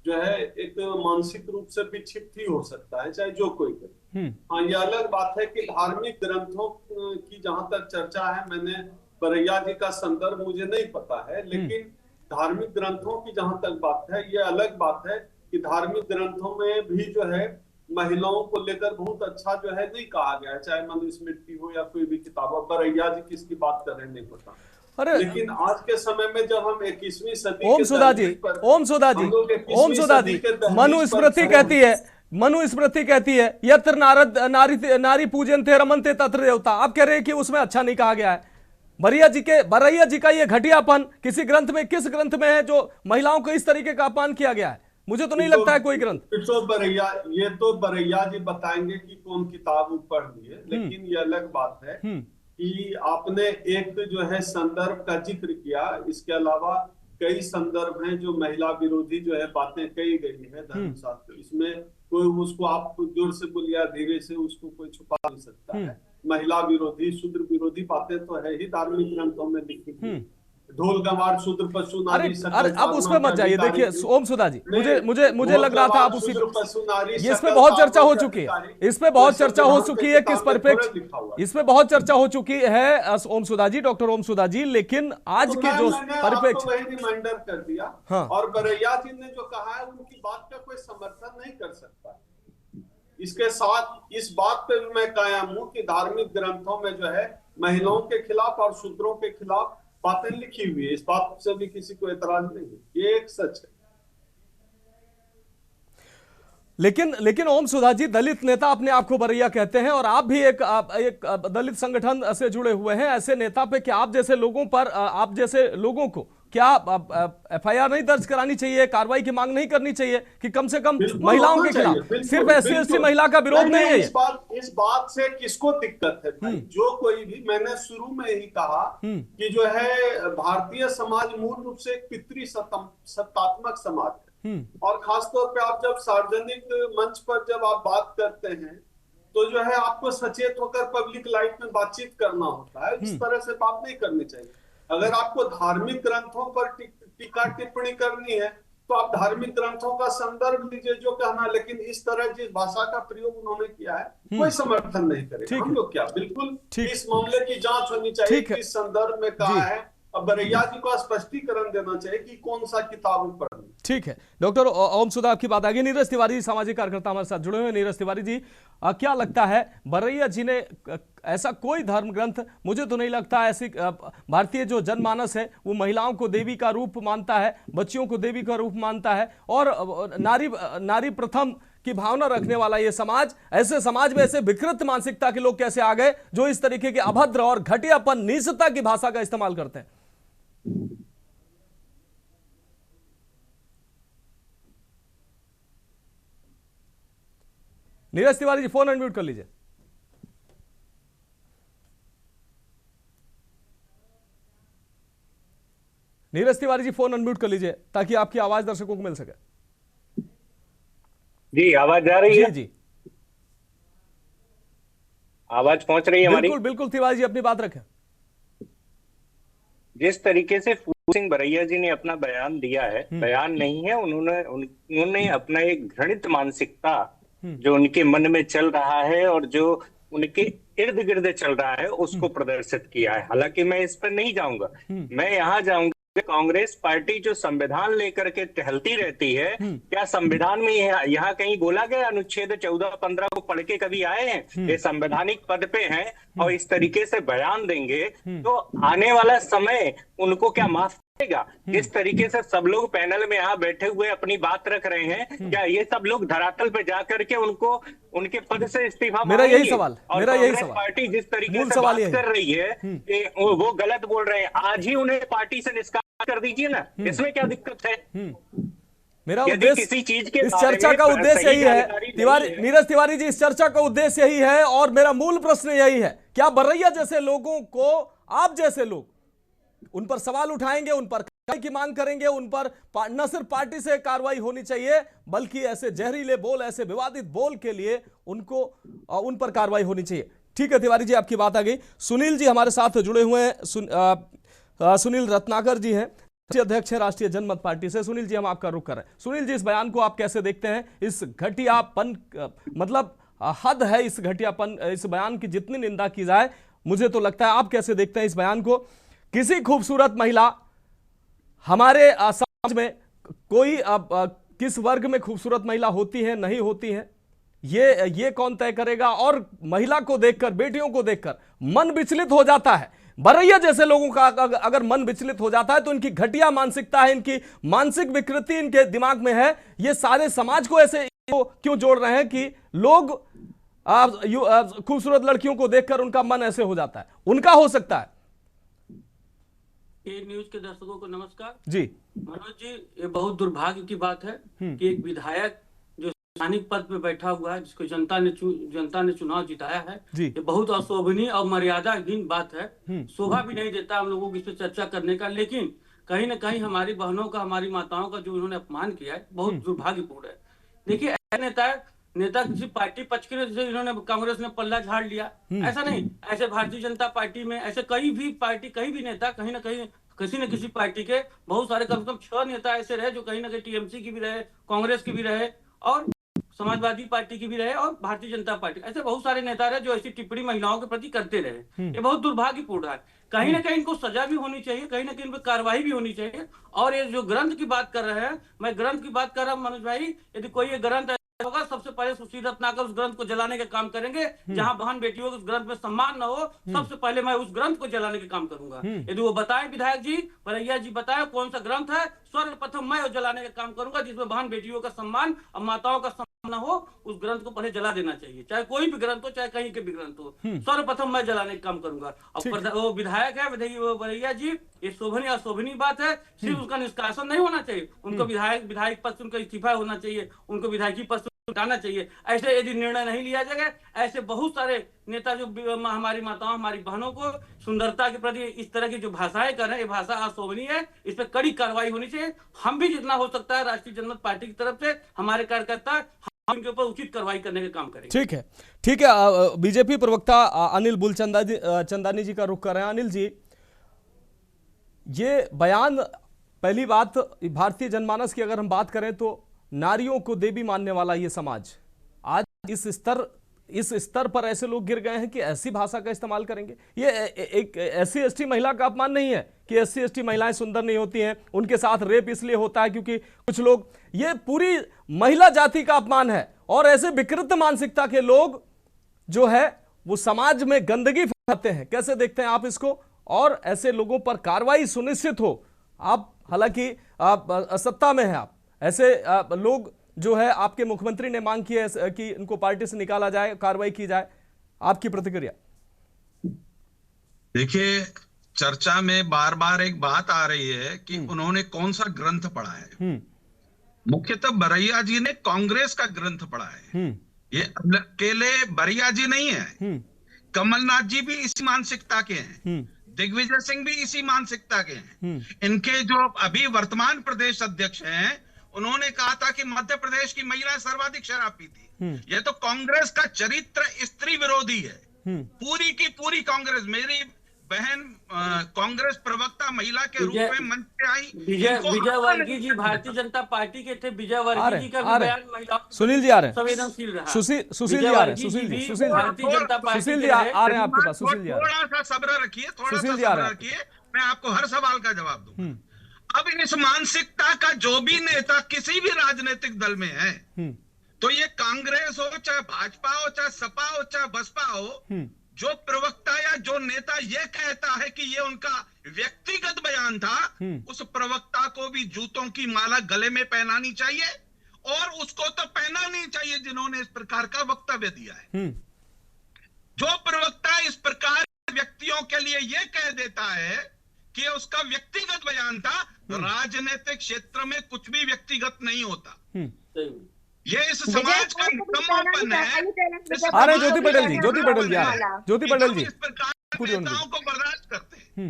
जो है एक मानसिक रूप से विक्षिप्त ही हो सकता है, चाहे जो कोई करे। हाँ, ये अलग बात है कि धार्मिक ग्रंथों की जहां तक चर्चा है, मैंने बरैया जी का संदर्भ मुझे नहीं पता है, लेकिन धार्मिक ग्रंथों की जहां तक बात है, ये अलग बात है कि धार्मिक ग्रंथों में भी जो है महिलाओं को लेकर बहुत अच्छा जो है नहीं कहा गया है, चाहे मनुस्मृति हो या कोई भी किताब हो। बरैया जी किसकी बात कर रहे हैं नहीं पता। लेकिन आज के समय में जब हम 21वीं सदी ओम सुधा जी, मनुस्मृति कहती है यत्र नारी पूजन्ते रमन्ते तत्र देवता। आप कह रहे हैं कि उसमें अच्छा नहीं कहा गया है। बरैया जी का ये घटियापन किसी ग्रंथ में, किस ग्रंथ में है जो महिलाओं को इस तरीके का अपमान किया गया है? मुझे तो नहीं लगता है कोई ग्रंथ। ये तो बरैया जी बताएंगे कि कौन किताब पढ़ ली है, लेकिन ये अलग बात है कि आपने एक जो है संदर्भ का जिक्र किया, इसके अलावा कई संदर्भ हैं जो महिला विरोधी जो है बातें कही गई है धर्मशास्त्र। इसमें कोई उसको आप जोर से बोलिए धीरे से उसको कोई छुपा नहीं सकता है। महिला विरोधी, शूद्र विरोधी बातें तो है ही धार्मिक ग्रंथों में लिखी हुई। ढोल गंवार शूद्र पशु नारी। अरे अब उसमें मत जाइए। देखिए ओम सुधा जी, मुझे लग रहा था आप उसी इस पे बहुत चर्चा हो चुकी है, इस पे बहुत चर्चा हो चुकी है, किस परिप्रेक्ष्य, इस पे बहुत चर्चा हो चुकी है ओम सुधा जी, डॉक्टर ओम सुधा जी। लेकिन आज के जो परिप्रेक्ष्य रिमाइंडर कर दिया और बरैया जी ने जो कहा है उनकी बात का कोई समर्थन नहीं कर सकता। इसके साथ इस बात पे भी मैं कायम हूं कि धार्मिक ग्रंथों में जो है महिलाओं के खिलाफ और शूद्रों के खिलाफ बातें लिखी हुई है। इस बात से भी किसी को एतराज नहीं है, ये एक सच है। लेकिन ओम सुधा जी, दलित नेता अपने आप को बरैया कहते हैं और आप भी एक दलित संगठन से जुड़े हुए हैं। ऐसे नेता पे क्या आप जैसे लोगों पर, आप जैसे लोगों को क्या एफआईआर नहीं दर्ज करानी चाहिए, कार्रवाई की मांग नहीं करनी चाहिए कि कम से कम महिलाओं के खिलाफ? सिर्फ SC/ST महिला का विरोध नहीं है। इस बात से किसको दिक्कत है भाई? जो कोई भी, मैंने शुरू में ही कहा कि जो है भारतीय समाज मूल रूप से एक पितृ सत्तात्मक समाज है, और खासतौर पे आप जब सार्वजनिक मंच पर जब आप बात करते हैं तो जो है आपको सचेत होकर पब्लिक लाइफ में बातचीत करना होता है। इस तरह से बात नहीं करनी चाहिए। अगर आपको धार्मिक ग्रंथों पर टीका टिप्पणी करनी है तो आप धार्मिक ग्रंथों का संदर्भ लीजिए जो कहना, लेकिन इस तरह जिस भाषा का प्रयोग उन्होंने किया है कोई समर्थन नहीं करेगा। हम लोग क्या, बिल्कुल इस मामले की जांच होनी चाहिए, किस संदर्भ में कहा है। अब बरैया जी को स्पष्टीकरण देना चाहिए कि कौन सा किताब पढ़ना। ठीक है डॉक्टर ओम सुधा, आपकी बात आगे। नीरज तिवारी सामाजिक कार्यकर्ता हमारे साथ जुड़े हुए। नीरज तिवारी जी, क्या लगता है बरैया जी ने ऐसा कोई धर्म ग्रंथ, मुझे तो नहीं लगता ऐसी, भारतीय जो जनमानस है वो महिलाओं को देवी का रूप मानता है, बच्चियों को देवी का रूप मानता है, और नारी प्रथम की भावना रखने वाला ये समाज, ऐसे समाज में ऐसे विकृत मानसिकता के लोग कैसे आ गए जो इस तरीके के अभद्र और घटियापन, नीचता की भाषा का इस्तेमाल करते हैं? नीरज तिवारी जी, फोन अनम्यूट कर लीजिए। नीरज तिवारी जी, फोन अनम्यूट कर लीजिए ताकि आपकी आवाज दर्शकों को मिल सके। जी, आवाज जा रही है? जी, आवाज पहुंच रही है हमारी? बिल्कुल बिल्कुल तिवारी जी, अपनी बात रखें। जिस तरीके से फूल सिंह बरैया जी ने अपना बयान दिया है, बयान नहीं है, उन्होंने अपना एक घृणित मानसिकता जो उनके मन में चल रहा है और जो उनके इर्द गिर्द चल रहा है उसको प्रदर्शित किया है। हालांकि मैं इस पर नहीं जाऊंगा, मैं यहाँ जाऊंगा कांग्रेस पार्टी जो संविधान लेकर के टहलती रहती है, क्या संविधान में यहाँ कहीं बोला गया अनुच्छेद 14-15 को पढ़ के कभी आए हैं? ये संवैधानिक पद पे हैं और इस तरीके से बयान देंगे तो आने वाला समय उनको क्या माफ करेगा? जिस तरीके से सब लोग पैनल में यहाँ बैठे हुए अपनी बात रख रहे हैं, क्या ये सब लोग धरातल पे जा करके उनको उनके पद से इस्तीफा? मेरा यही सवाल, मेरा यही सवाल। पार्टी जिस तरीके से बात कर रही है वो गलत बोल रहे हैं, आज ही उन्हें पार्टी से निष्कासित कर दीजिए ना, इसमें क्या दिक्कत है? मेरा उद्देश्य, किसी चीज के इस चर्चा का उद्देश्य यही है नीरज तिवारी जी, इस चर्चा का उद्देश्य यही है और मेरा मूल प्रश्न यही है, क्या बरैया जैसे लोगों को, आप जैसे लोग उन पर सवाल उठाएंगे, उन पर कार्रवाई की मांग करेंगे, उन पर न सिर्फ पार्टी से कार्रवाई होनी चाहिए बल्कि ऐसे जहरीले बोल, ऐसे विवादित बोल के लिए उन पर कार्रवाई होनी चाहिए? ठीक है तिवारी जी, आपकी बात आ गई। सुनील जी हमारे साथ जुड़े हुए हैं। सुनील रत्नाकर जी हैं, राष्ट्रीय अध्यक्ष है राष्ट्रीय जनमत पार्टी से। सुनील जी, हम आपका रुख कर रहे हैं। सुनील जी, इस बयान को आप कैसे देखते हैं? इस घटियापन, मतलब हद है इस घटियापन, इस बयान की जितनी निंदा की जाए, मुझे तो लगता है, आप कैसे देखते हैं इस बयान को? किसी खूबसूरत महिला, हमारे समाज में कोई किस वर्ग में खूबसूरत महिला होती है, नहीं होती है, ये कौन तय करेगा? और महिला को देखकर, बेटियों को देखकर मन विचलित हो जाता है। बरैया जैसे लोगों का अगर मन विचलित हो जाता है तो इनकी घटिया मानसिकता है, इनकी मानसिक विकृति इनके दिमाग में है। ये सारे समाज को ऐसे क्यों जोड़ रहे हैं कि लोग खूबसूरत लड़कियों को देखकर उनका मन ऐसे हो जाता है? उनका हो सकता है। ए न्यूज के दर्शकों को नमस्कार जी। मनोज जी, ये बहुत दुर्भाग्य की बात है कि एक विधायक जो स्थानिक पद पे बैठा हुआ है, जिसको जनता ने चुनाव जिताया है, ये बहुत अशोभनीय और मर्यादाहीन बात है। शोभा भी नहीं देता हम लोगों को इस पर चर्चा करने का, लेकिन कहीं ना कहीं हमारी बहनों का, हमारी माताओं का जो इन्होंने अपमान किया है बहुत दुर्भाग्यपूर्ण है। देखिए, नेता किसी पार्टी पक्ष के लिए इन्होंने कांग्रेस ने पल्ला झाड़ लिया, ऐसा नहीं। ऐसे भारतीय जनता पार्टी में ऐसे कई भी पार्टी, कई भी नेता कहीं ना कहीं किसी न किसी पार्टी के बहुत सारे, कम से कम 6 नेता ऐसे रहे जो कहीं ना कहीं टीएमसी की भी रहे, कांग्रेस की भी रहे और समाजवादी पार्टी की भी रहे और भारतीय जनता पार्टी, ऐसे बहुत सारे नेता रहे जो ऐसी टिप्पणी महिलाओं के प्रति करते रहे। ये बहुत दुर्भाग्यपूर्ण है। कहीं ना कहीं इनको सजा भी होनी चाहिए, कहीं ना कहीं इन पर कार्रवाई भी होनी चाहिए। और ये जो ग्रंथ की बात कर रहे हैं, मैं ग्रंथ की बात कर रहा हूँ मनोज भाई, यदि कोई ये ग्रंथ होगा, सबसे पहले सुशील रत्नाकर उस ग्रंथ को जलाने का काम करेंगे। जहां बहन बेटियों के उस ग्रंथ में सम्मान न हो, सबसे पहले मैं उस ग्रंथ को जलाने का काम करूंगा। यदि वो बताएं विधायक जी, बरैया जी बताएं कौन सा ग्रंथ है, सर्वप्रथम मैं जलाने का काम करूंगा जिसमें बहन बेटियों का सम्मान और माताओं का सम्मान न हो, उस ग्रंथ को पहले जला देना चाहिए। चाहे कोई भी ग्रंथ हो, चाहे कहीं के भी ग्रंथ हो, सर्वप्रथम मैं जलाने का काम करूंगा। और वो विधायक है बरैया जी, ये शोभनीय अशोभनीय बात है, सिर्फ उसका निष्कासन नहीं होना चाहिए, उनको विधायक पद से उनका इस्तीफा होना चाहिए, उनको विधायकी पद से हटाना चाहिए। ऐसे यदि निर्णय नहीं लिया जाएगा, ऐसे बहुत सारे नेता जो हमारी माताओं हमारी बहनों को सुंदरता के प्रति इस तरह की जो भाषाएं कर रहे हैं, ये भाषा अशोभनीय है, इस पर कड़ी कार्रवाई होनी चाहिए। हम भी जितना हो सकता है राष्ट्रीय जनमत पार्टी की तरफ से हमारे कार्यकर्ता इनके ऊपर उचित कार्रवाई करने का काम करेंगे। ठीक है। बीजेपी प्रवक्ता अनिल बुलचंदानी जी का रुख कर रहे हैं। अनिल जी, ये बयान, पहली बात भारतीय जनमानस की अगर हम बात करें तो नारियों को देवी मानने वाला ये समाज आज इस स्तर पर ऐसे लोग गिर गए हैं कि ऐसी भाषा का इस्तेमाल करेंगे। ये एक SC ST महिला का अपमान नहीं है कि SC ST महिलाएं सुंदर नहीं होती हैं, उनके साथ रेप इसलिए होता है क्योंकि कुछ लोग, ये पूरी महिला जाति का अपमान है। और ऐसे विकृत मानसिकता के लोग जो है वो समाज में गंदगी फैलाते हैं। कैसे देखते हैं आप इसको? और ऐसे लोगों पर कार्रवाई सुनिश्चित हो। आप हालांकि आप सत्ता में हैं, आप ऐसे लोग जो है, आपके मुख्यमंत्री ने मांग की है कि इनको पार्टी से निकाला जाए, कार्रवाई की जाए, आपकी प्रतिक्रिया? देखिए, चर्चा में बार बार एक बात आ रही है कि उन्होंने कौन सा ग्रंथ पढ़ा है। मुख्यतः बरैया जी ने कांग्रेस का ग्रंथ पढ़ा है। ये अकेले बरैया जी नहीं है, कमलनाथ जी भी इसी मानसिकता के हैं, दिग्विजय सिंह भी इसी मानसिकता के हैं। इनके जो अभी वर्तमान प्रदेश अध्यक्ष हैं, उन्होंने कहा था कि मध्य प्रदेश की महिलाएं सर्वाधिक शराब पीती। ये तो कांग्रेस का चरित्र स्त्री विरोधी है, पूरी की पूरी कांग्रेस। मेरी बहन कांग्रेस प्रवक्ता महिला के रूप में मंच पे आई। विजय वर्गीय जी भारतीय जनता पार्टी के थे। विजय वर्गीय जी का बयान महिला सुनील जी आ रहे हैं, संवेदनशील रहा। सुशील जी आ रहे हैं, सुशील भारतीय जनता पार्टी सुशील जी आ रहे हैं आपके पास। सुशील जी थोड़ा सा सब्र रखिए, थोड़ा सा सब्र रखिए, मैं आपको हर सवाल का जवाब दूंगा। अब इस मानसिकता का जो भी नेता किसी भी राजनीतिक दल में है, तो ये कांग्रेस हो, चाहे भाजपा हो, चाहे सपा हो, चाहे बसपा हो, जो प्रवक्ता या जो नेता ये कहता है कि ये उनका व्यक्तिगत बयान था, उस प्रवक्ता को भी जूतों की माला गले में पहनानी चाहिए। और उसको तो पहना नहीं चाहिए जिन्होंने इस प्रकार का वक्तव्य दिया है। जो प्रवक्ता इस प्रकार व्यक्तियों के लिए ये कह देता है कि उसका व्यक्तिगत बयान था, राजनीतिक क्षेत्र में कुछ भी व्यक्तिगत नहीं होता। ये इस समाज का निकम्मापन है। अरे ज्योति पटेल जी, ज्योति पटेल जी, ज्योति पटेल जी, इस प्रकार नेताओं को बर्दाश्त करते हैं।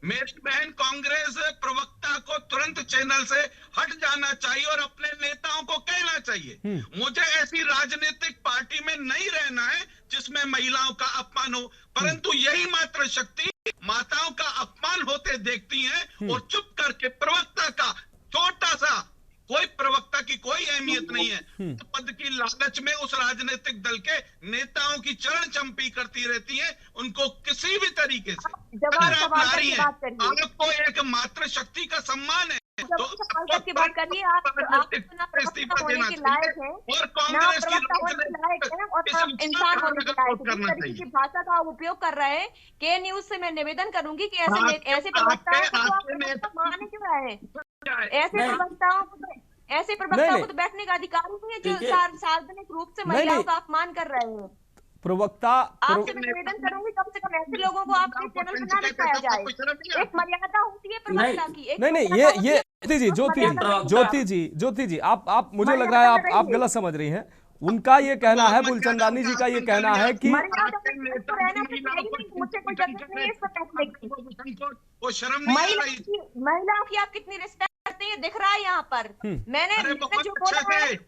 मेरी बहन कांग्रेस प्रवक्ता को तुरंत चैनल से हट जाना चाहिए और अपने नेताओं को कहना चाहिए, मुझे ऐसी राजनीतिक पार्टी में नहीं रहना है जिसमें महिलाओं का अपमान हो। परंतु यही मात्र शक्ति माताओं का अपमान होते देखती हैं और चुप करके प्रवक्ता का छोटा सा, कोई प्रवक्ता की कोई अहमियत नहीं है, तो पद की लालच में उस राजनीतिक दल के नेताओं की चरण चंपी करती रहती है। उनको किसी भी तरीके से, अगर आप नारी हैं, आपको एक मात्र शक्ति का सम्मान है, तो की बात करिए। आप इस्तीफा देना चाहिए और कांग्रेस की इंसान होने के लायक है। भाषा का उपयोग कर रहे हैं। के न्यूज से मैं निवेदन करूंगी कि ऐसे प्रवक्ताओं को माने क्यों है? ऐसे प्रवक्ताओं को तो बैठने का अधिकार नहीं है जो सार्वजनिक रूप से महिलाओं का अपमान कर रहे हैं। प्रवक्ता आपसे मैं निवेदन करूंगी, कम से कम ऐसे लोगों को आपके चैनल पर ना दिखाया जाए। एक मर्यादा होती है प्रवक्ता की। नहीं, ये ज्योति जी, आप मुझे लग रहा है आप गलत समझ रही हैं। उनका ये कहना है, बुलचंदानी जी का ये कहना है कि महिलाओं की आप कितनी रिस्पेक्ट करते हैं दिख रहा है यहाँ पर। मैंने जो बोला है,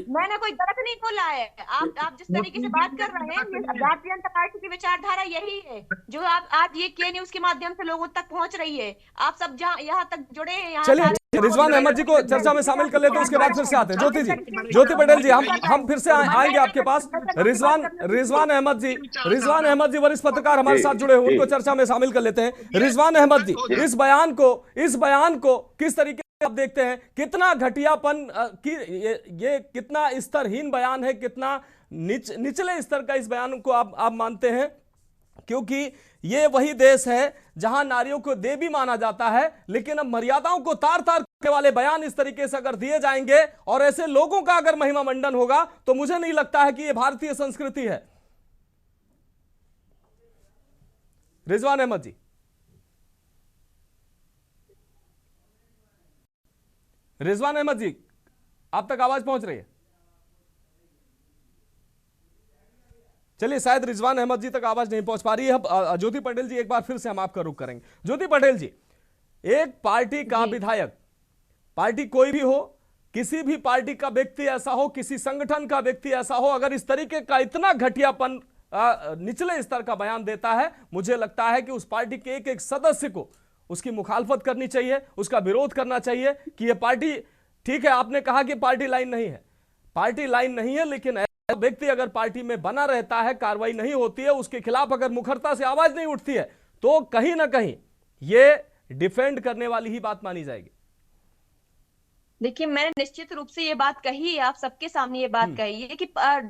मैंने कोई गलत नहीं बोला है। आप जिस तरीके से बात कर रहे हैं, भारतीय जनता पार्टी की विचारधारा यही है जो आप आज ये के न्यूज के माध्यम से लोगों तक पहुंच रही है। आप सब जहाँ यहाँ तक जुड़े हैं। चलिए रिजवान अहमद जी को चर्चा में शामिल कर लेते हैं, उसके बाद फिर से आते हैं। ज्योति पटेल जी, हम फिर से आएंगे आपके पास। रिजवान अहमद जी वरिष्ठ पत्रकार हमारे साथ जुड़े हुए, उनको चर्चा में शामिल कर लेते हैं। रिजवान अहमद जी, इस बयान को किस तरीके आप देखते हैं कितना घटियापन की ये कितना स्तरहीन बयान है, कितना निचले स्तर का इस बयान को आप मानते हैं, क्योंकि ये वही देश है जहां नारियों को देवी माना जाता है, लेकिन अब मर्यादाओं को तार तार करने वाले बयान इस तरीके से अगर दिए जाएंगे और ऐसे लोगों का अगर महिमा मंडन होगा तो मुझे नहीं लगता है कि ये भारतीय संस्कृति है। रिजवान अहमद जी, रिजवान अहमद जी, आप तक आवाज पहुंच रही है? चलिए, शायद रिजवान अहमद जी तक आवाज नहीं पहुंच पा रही है। ज्योति पटेल जी, एक बार फिर से हम आपका रुख करेंगे। ज्योति पटेल जी, एक पार्टी का विधायक, पार्टी कोई भी हो, किसी भी पार्टी का व्यक्ति ऐसा हो, किसी संगठन का व्यक्ति ऐसा हो, अगर इस तरीके का इतना घटियापन निचले स्तर का बयान देता है, मुझे लगता है कि उस पार्टी के एक एक सदस्य को उसकी मुखालफत करनी चाहिए, उसका विरोध करना चाहिए कि यह पार्टी, ठीक है आपने कहा कि पार्टी लाइन नहीं है, पार्टी लाइन नहीं है, लेकिन ऐसा व्यक्ति अगर पार्टी में बना रहता है, कार्रवाई नहीं होती है, उसके खिलाफ अगर मुखरता से आवाज नहीं उठती है, तो कहीं ना कहीं यह डिफेंड करने वाली ही बात मानी जाएगी। देखिए, मैंने निश्चित रूप से ये बात कही है, आप सबके सामने ये बात कही है कि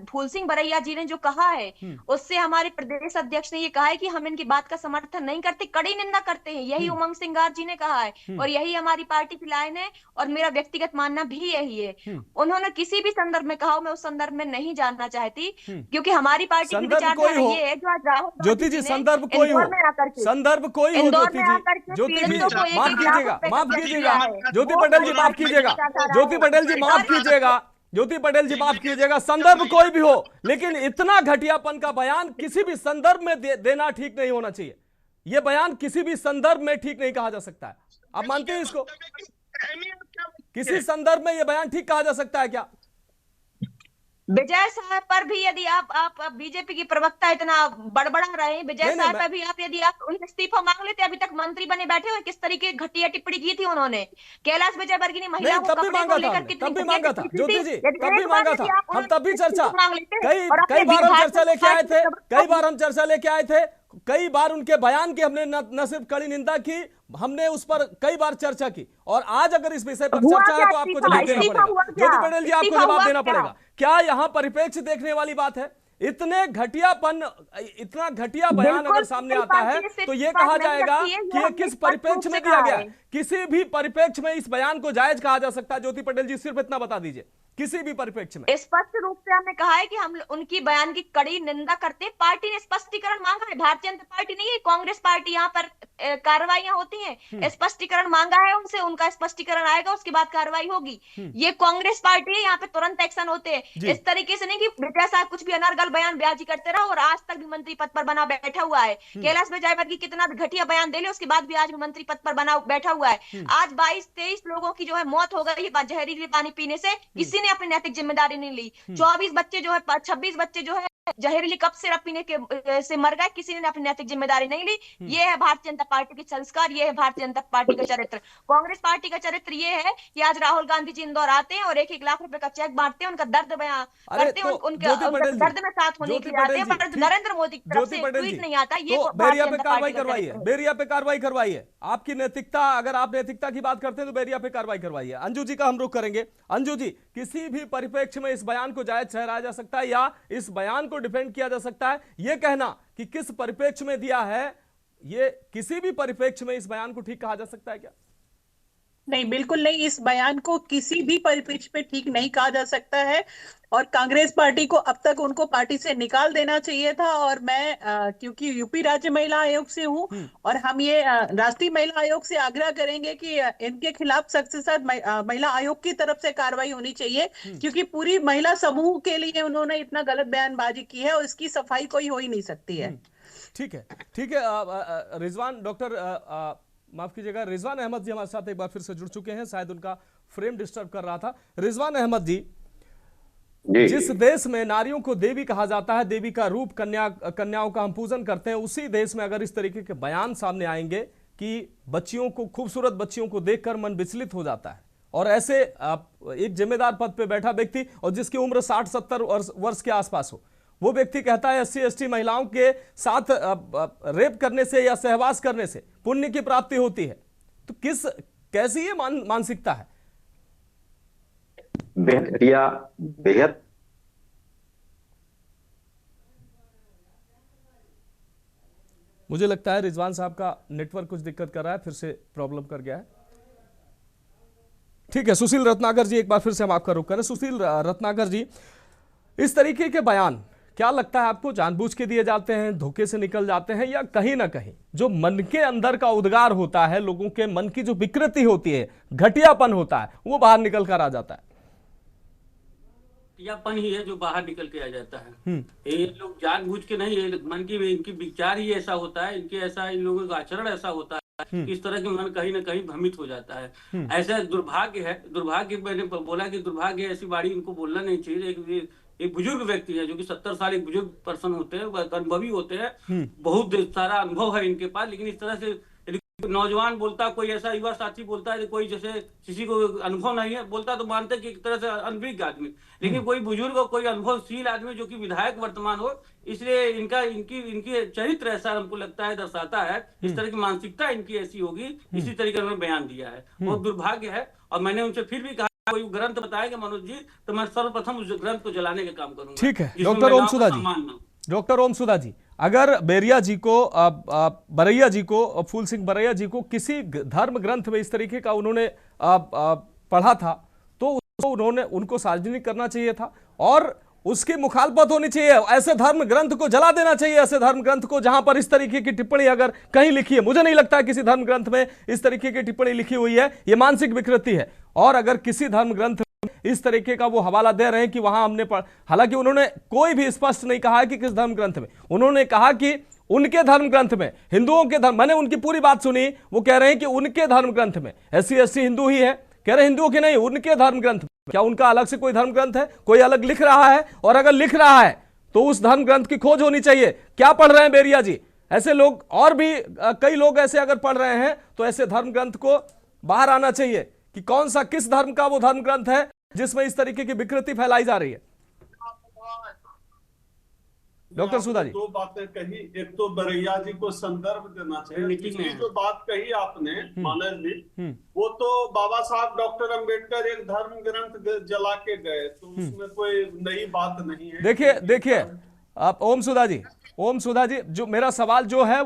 फूल सिंह बरैया जी ने जो कहा है उससे हमारे प्रदेश अध्यक्ष ने ये कहा है कि हम इनकी बात का समर्थन नहीं करते, कड़ी निंदा करते हैं। यही उमंग सिंगार जी ने कहा है और यही हमारी पार्टी की लाइन है और मेरा व्यक्तिगत मानना भी यही है। उन्होंने किसी भी संदर्भ में कहा, मैं उस संदर्भ में नहीं जानना चाहती, क्योंकि हमारी पार्टी की विचारधारा ये है जो आज राहुल ज्योति जी, संदर्भ कोई हो, संदर्भ कोई हो, ज्योति जी, ज्योति जी माफ कीजिएगा, माफ कीजिएगा, ज्योति पटेल जी माफ कीजिएगा, ज्योति पटेल जी माफ कीजिएगा, ज्योति पटेल जी माफ कीजिएगा, संदर्भ कोई भी हो, लेकिन इतना घटियापन का बयान किसी भी संदर्भ में देना ठीक नहीं होना चाहिए। यह बयान किसी भी संदर्भ में ठीक नहीं कहा जा सकता है। आप मानते हैं इसको? किसी संदर्भ में यह बयान ठीक कहा जा सकता है क्या? विजय साहब पर भी यदि आप बीजेपी की प्रवक्ता इतना बड़बड़ा रहे हैं, विजय साहब पर भी आप यदि आप उनसे इस्तीफा मांग लेते, अभी तक मंत्री बने बैठे हुए, किस तरीके घटिया टिप्पणी की थी उन्होंने। कैलाश विजयवर्गीय ने महिलाओं को कपड़े को लेकर तब भी मांगा था ज्योति जी, तब भी मांगा था, हम तब भी चर्चा कई बार हम चर्चा लेके आए थे, कई बार हम चर्चा लेके आए थे, कई बार उनके बयान की हमने न सिर्फ कड़ी निंदा की, हमने उस पर कई बार चर्चा की, और आज अगर इस विषय पर चर्चा है तो आपको जवाब देना पड़ेगा। ज्योति पटेल जी, आपको जवाब देना पड़ेगा। क्या यहाँ परिप्रेक्ष्य देखने वाली बात है? इतने घटियापन, इतना घटिया बयान अगर सामने आता है तो ये कहा जाएगा कि ये किस परिप्रेक्ष्य में दिया गया है। किसी भी परिप्रेक्ष्य में इस बयान को जायज कहा जा सकता है? ज्योति पटेल जी, सिर्फ इतना बता दीजिए, किसी भी परिप्रेक्ष्य में। स्पष्ट रूप से हमने कहा है कि हम उनकी बयान की कड़ी निंदा करते हैं। पार्टी ने स्पष्टीकरण मांगा है, भारतीय जनता पार्टी नहीं है, कांग्रेस पार्टी, यहाँ पर कार्रवाइयां होती हैं। स्पष्टीकरण मांगा है उनसे, उनका स्पष्टीकरण आएगा, उसके बाद कार्रवाई होगी। ये कांग्रेस पार्टी है, यहाँ पे तुरंत एक्शन होते हैं। इस तरीके से नहीं कि विजय साहब कुछ भी अनर्गल बयान बयाजी करते रहो और आज तक भी मंत्री पद पर बना बैठा हुआ है। कैलाश विजयवर्गीय कितना घटिया बयान दे ले, उसके बाद भी आज भी मंत्री पद पर बना बैठा हुआ है। आज 22-23 लोगों की जो है मौत हो गई जहरीले पानी पीने से, किसी ने अपनी नैतिक जिम्मेदारी नहीं ली। 24 बच्चे जो है, 26 बच्चे जो है जहरीली कप सिरप पीने के से मर गए, किसी ने अपनी नैतिक जिम्मेदारी नहीं ली। ये है भारतीय जनता पार्टी के संस्कार, ये है भारतीय जनता पार्टी का चरित्र। कांग्रेस पार्टी का चरित्र ये है कि आज राहुल गांधी जी इंदौर आते हैं और 1-1 लाख रुपए का चेक बांटते हैं, उनका दर्द बयां करते हैं, उनके दर्द में साथ होने के लिए आते हैं, पर नरेंद्र मोदी की तरफ से ट्वीट नहीं आता। ये बैरिया पे कार्रवाई करवाइए, बैरिया पे कार्रवाई करवाइए। आपकी नैतिकता, अगर आप नैतिकता की बात करते हैं तो बैरिया पे कार्रवाई करवाइए। अंजू जी का हम रुख करेंगे। अंजू जी, किसी भी परिप्रेक्ष्य में इस बयान को जायज ठहराया जा सकता है या इस बयान को डिफेंड किया जा सकता है? ये कहना कि किस परिप्रेक्ष्य में दिया है, ये किसी भी परिप्रेक्ष्य में इस बयान को ठीक कहा जा सकता है क्या? नहीं, बिल्कुल नहीं। इस बयान को किसी भी परिप्रेक्ष्य में ठीक नहीं कहा जा सकता है और कांग्रेस पार्टी को अब तक उनको पार्टी से निकाल देना चाहिए था। और मैं क्योंकि यूपी राज्य महिला आयोग से हूँ और हम ये राष्ट्रीय महिला आयोग से आग्रह करेंगे कि इनके खिलाफ सख्त से सख्त महिला आयोग की तरफ से कार्रवाई होनी चाहिए, क्योंकि पूरी महिला समूह के लिए उन्होंने इतना गलत बयानबाजी की है और इसकी सफाई कोई हो ही नहीं सकती है। ठीक है, ठीक है। रिजवान, डॉक्टर माफ कीजिएगा, रिजवान अहमद जी हमारे साथ एक बार फिर से जुड़ चुके हैं, शायद उनका फ्रेम डिस्टर्ब कर रहा था। रिजवान अहमद जी, जिस देश में नारियों को देवी कहा जाता है, देवी का रूप, कन्याओं का हम पूजन करते हैं, उसी देश में अगर इस तरीके के बयान सामने आएंगे कि बच्चियों को, खूबसूरत बच्चियों को देखकर मन विचलित हो जाता है, और ऐसे एक जिम्मेदार पद पे बैठा व्यक्ति और जिसकी उम्र 60-70 वर्ष के आसपास हो, वो व्यक्ति कहता है SC/ST महिलाओं के साथ रेप करने से या सहवास करने से पुण्य की प्राप्ति होती है, तो कैसी ये मानसिकता है? बेहद मुझे लगता है रिजवान साहब का नेटवर्क कुछ दिक्कत कर रहा है, फिर से प्रॉब्लम कर गया है। ठीक है, सुशील रत्नाकर जी, एक बार फिर से हम आपका रुख करें। सुशील रत्नाकर जी, इस तरीके के बयान क्या लगता है आपको जानबूझ के दिए जाते हैं, धोखे से निकल जाते हैं, या कहीं ना कहीं जो मन के अंदर का उद्गार होता है, लोगों के मन की जो विकृति होती है, घटियापन होता है, वो बाहर निकल कर आ जाता है? घटियापन ही है जो बाहर निकल के आ जाता है। ये लोग जानबूझ के नहीं, ये मन की इनकी विचार ही ऐसा होता है, इनके ऐसा, इन लोगों का आचरण ऐसा होता है कि इस तरह के मन कहीं ना कहीं भ्रमित हो जाता है। ऐसा दुर्भाग्य है, दुर्भाग्य मैंने बोला कि दुर्भाग्य, ऐसी बाड़ी इनको बोलना नहीं चाहिए। एक बुजुर्ग व्यक्ति है जो कि 70 साल, एक बुजुर्ग पर्सन होते हैं, अनुभवी होते हैं, बहुत सारा अनुभव है इनके पास, लेकिन इस तरह से नौजवान बोलता, कोई ऐसा युवा साथी बोलता है, कोई जैसे किसी को अनुभव नहीं है बोलता तो मानते कि एक तरह से अनभिज्ञ आदमी, लेकिन कोई बुजुर्ग और कोई अनुभवशील आदमी जो कि विधायक वर्तमान हो, इसलिए इनकी चरित्र ऐसा हमको लगता है दर्शाता है, इस तरह की मानसिकता इनकी ऐसी होगी, इसी तरीके उन्होंने बयान दिया है। बहुत दुर्भाग्य है, और मैंने उनसे फिर भी कहा कोई ग्रंथ बताएगा मनोज जी तो मैं सर्वप्रथम उस ग्रंथ को जलाने का काम करूंगा। ठीक है डॉक्टर ओम सुधा जी, डॉक्टर ओम सुधा जी, अगर बेरिया जी को, बरैया जी को, फूल सिंह बरैया जी को किसी धर्म ग्रंथ में इस तरीके का उन्होंने पढ़ा था तो उनको सार्वजनिक करना चाहिए था और उसकी मुखालफत होनी चाहिए, ऐसे धर्म ग्रंथ को जला देना चाहिए, ऐसे धर्म ग्रंथ को जहां पर इस तरीके की टिप्पणी अगर कहीं लिखी है, मुझे नहीं लगता किसी धर्म ग्रंथ में इस तरीके की टिप्पणी लिखी हुई है, ये मानसिक विकृति है। और अगर किसी धर्म ग्रंथ में इस तरीके का वो हवाला दे रहे हैं कि वहां हमने हालांकि उन्होंने कोई भी स्पष्ट नहीं कहा है कि किस धर्म ग्रंथ में, उन्होंने कहा कि उनके धर्म ग्रंथ में, हिंदुओं के धर्म, मैंने उनकी पूरी बात सुनी, वो कह रहे हैं कि उनके धर्म ग्रंथ में, SC हिंदू ही है, कह रहे हिंदुओं के नहीं, उनके धर्म ग्रंथ। क्या उनका अलग से कोई धर्म ग्रंथ है, कोई अलग लिख रहा है? और अगर लिख रहा है तो उस धर्म ग्रंथ की खोज होनी चाहिए। क्या पढ़ रहे हैं बेरिया जी? ऐसे लोग और भी कई लोग ऐसे अगर पढ़ रहे हैं तो ऐसे धर्म ग्रंथ को बाहर आना चाहिए कि कौन सा, किस धर्म का वो धर्म ग्रंथ है जिसमें इस तरीके की विकृति फैलाई जा रही है। डॉक्टर सुधा जी, दो बातें कही, एक तो बरैया जी को संदर्भ देना चाहिए, दूसरी जो बात कही आपने मानस जी, वो तो बाबा साहब डॉक्टर अंबेडकर एक धर्म ग्रंथ जला के गए, तो उसमें कोई नई बात नहीं है। देखिए आप ओम सुधा जी, जो मेरा सवाल जो है,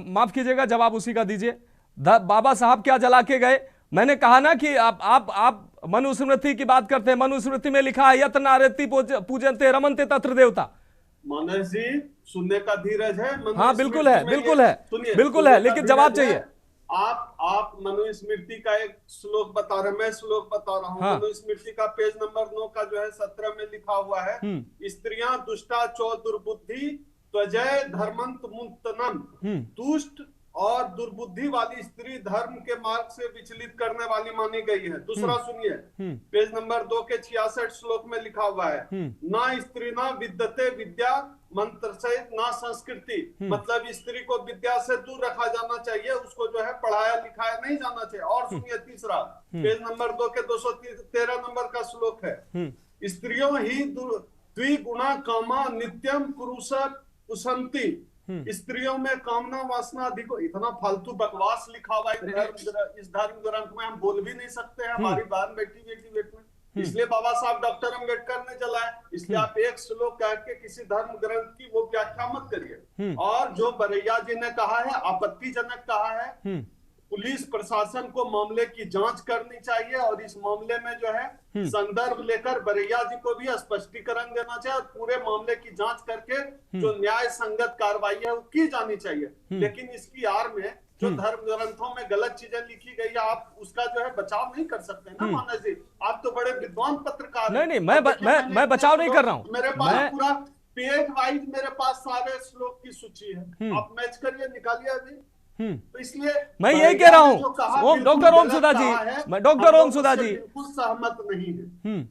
माफ कीजिएगा, जवाब उसी का दीजिए। बाबा साहब क्या जला के गए? मैंने कहा ना कि आप मनुस्मृति की बात करते हैं, मनुस्मृति में लिखा है यत्र नारेति पूजन्ते रमन्ते तत्र देवता। मानस जी, सुनने का धीरज है? हाँ बिल्कुल है, लेकिन जवाब चाहिए। आप मनुस्मृति का एक श्लोक बता रहे हैं, मैं श्लोक बता रहा हूँ। हाँ। मनुस्मृति का पेज नंबर 9 का जो है 17 में लिखा हुआ है, स्त्रियां दुष्टा चौ दुर्बुद्धि त्वजय धर्मंत मुक्तनम, दुष्ट और दुर्बुद्धि वाली स्त्री धर्म के मार्ग से विचलित करने वाली मानी गई है। दूसरा सुनिए, पेज नंबर 2 के 66 श्लोक में लिखा हुआ है, ना स्त्री ना विद्यते विद्या मंत्र सहित ना संस्कृति, मतलब स्त्री को विद्या से दूर रखा जाना चाहिए, उसको जो है पढ़ाया लिखाया नहीं जाना चाहिए। और सुनिए तीसरा, पेज नंबर 2 के 213 नंबर का श्लोक है, स्त्रियों ही द्विगुणा कामा नित्यम पुरुष कुसंती, स्त्रियों में कामना वासना अधिक। इतना फालतू बकवास लिखा हुआ इस धर्म ग्रंथ में, हम बोल भी नहीं सकते हैं, हमारी बहन बेटी में, इसलिए बाबा साहब डॉक्टर अंबेडकर ने जलाया। इसलिए आप एक श्लोक कह के किसी धर्म ग्रंथ की वो व्याख्या मत करिए। और जो बरैया जी ने कहा है, आपत्तिजनक कहा है, पुलिस प्रशासन को मामले की जांच करनी चाहिए और इस मामले में जो है संदर्भ लेकर बरैया जी को भी स्पष्टीकरण देना चाहिए और पूरे मामले की जांच करके जो न्याय संगत कार्रवाई है वो की जानी चाहिए। लेकिन इसकी आड़ में जो धर्म ग्रंथों में गलत चीजें लिखी गई है, आप उसका जो है बचाव नहीं कर सकते ना मानस जी। आप तो बड़े विद्वान पत्रकार। नहीं, मैं बचाव नहीं कर रहा हूँ। मेरे पास पूरा पेज वाइज मेरे पास सारे श्लोक की सूची है, आप मैच करिए, निकालिए अभी। तो इसलिए मैं यही कह रहा हूँ डॉक्टर ओम सुधा जी, मैं डॉक्टर ओम सुधा जी बिल्कुल सहमत नहीं है।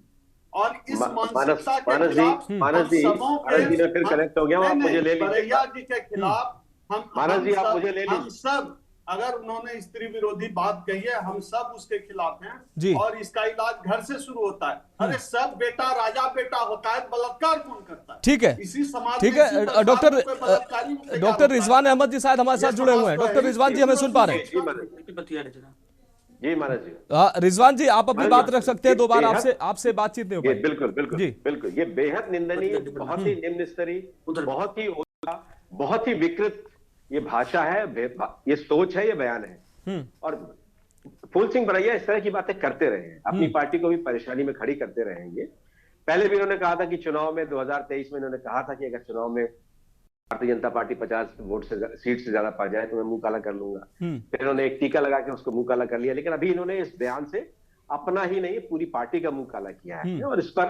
और इस मानसिकता के खिलाफ फिर कनेक्ट हो गया, आप मुझे ले लीजिए। बरैया जी के खिलाफ हम सब, अगर उन्होंने स्त्री विरोधी बात कही है, हम सब उसके खिलाफ हैं और इसका इलाज घर से शुरू होता है। अरे सब बेटा राजा बेटा होता है, बलात्कार कौन करता है? ठीक है, इसी समाज, ठीक है। डॉक्टर रिजवान अहमद जी शायद हमारे साथ जुड़े हुए हैं। डॉक्टर रिजवान जी हमें सुन पा रहे हैं? जी मानस जी। रिजवान जी आप अपनी बात रख सकते हैं, दो बार आपसे बातचीत नहीं हो पाई। बिल्कुल बिल्कुल जी बिल्कुल, ये बेहद निंदनीय, बहुत ही निम्न स्तरीय, बहुत ही बहुत ही विकृत ये भाषा है, ये सोच है, ये बयान है। और फूल सिंह बरैया इस तरह की बातें करते रहे हैं, अपनी पार्टी को भी परेशानी में खड़ी करते रहेंगे। पहले भी इन्होंने कहा था कि चुनाव में 2023 में इन्होंने कहा था कि अगर चुनाव में भारतीय जनता पार्टी 50 सीट से ज्यादा पा जाए तो मैं मुंह काला कर लूंगा। फिर इन्होंने एक टीका लगा के उसको मुंह काला कर लिया, लेकिन अभी इन्होंने इस बयान से अपना ही नहीं पूरी पार्टी का मुंह काला किया है और इस पर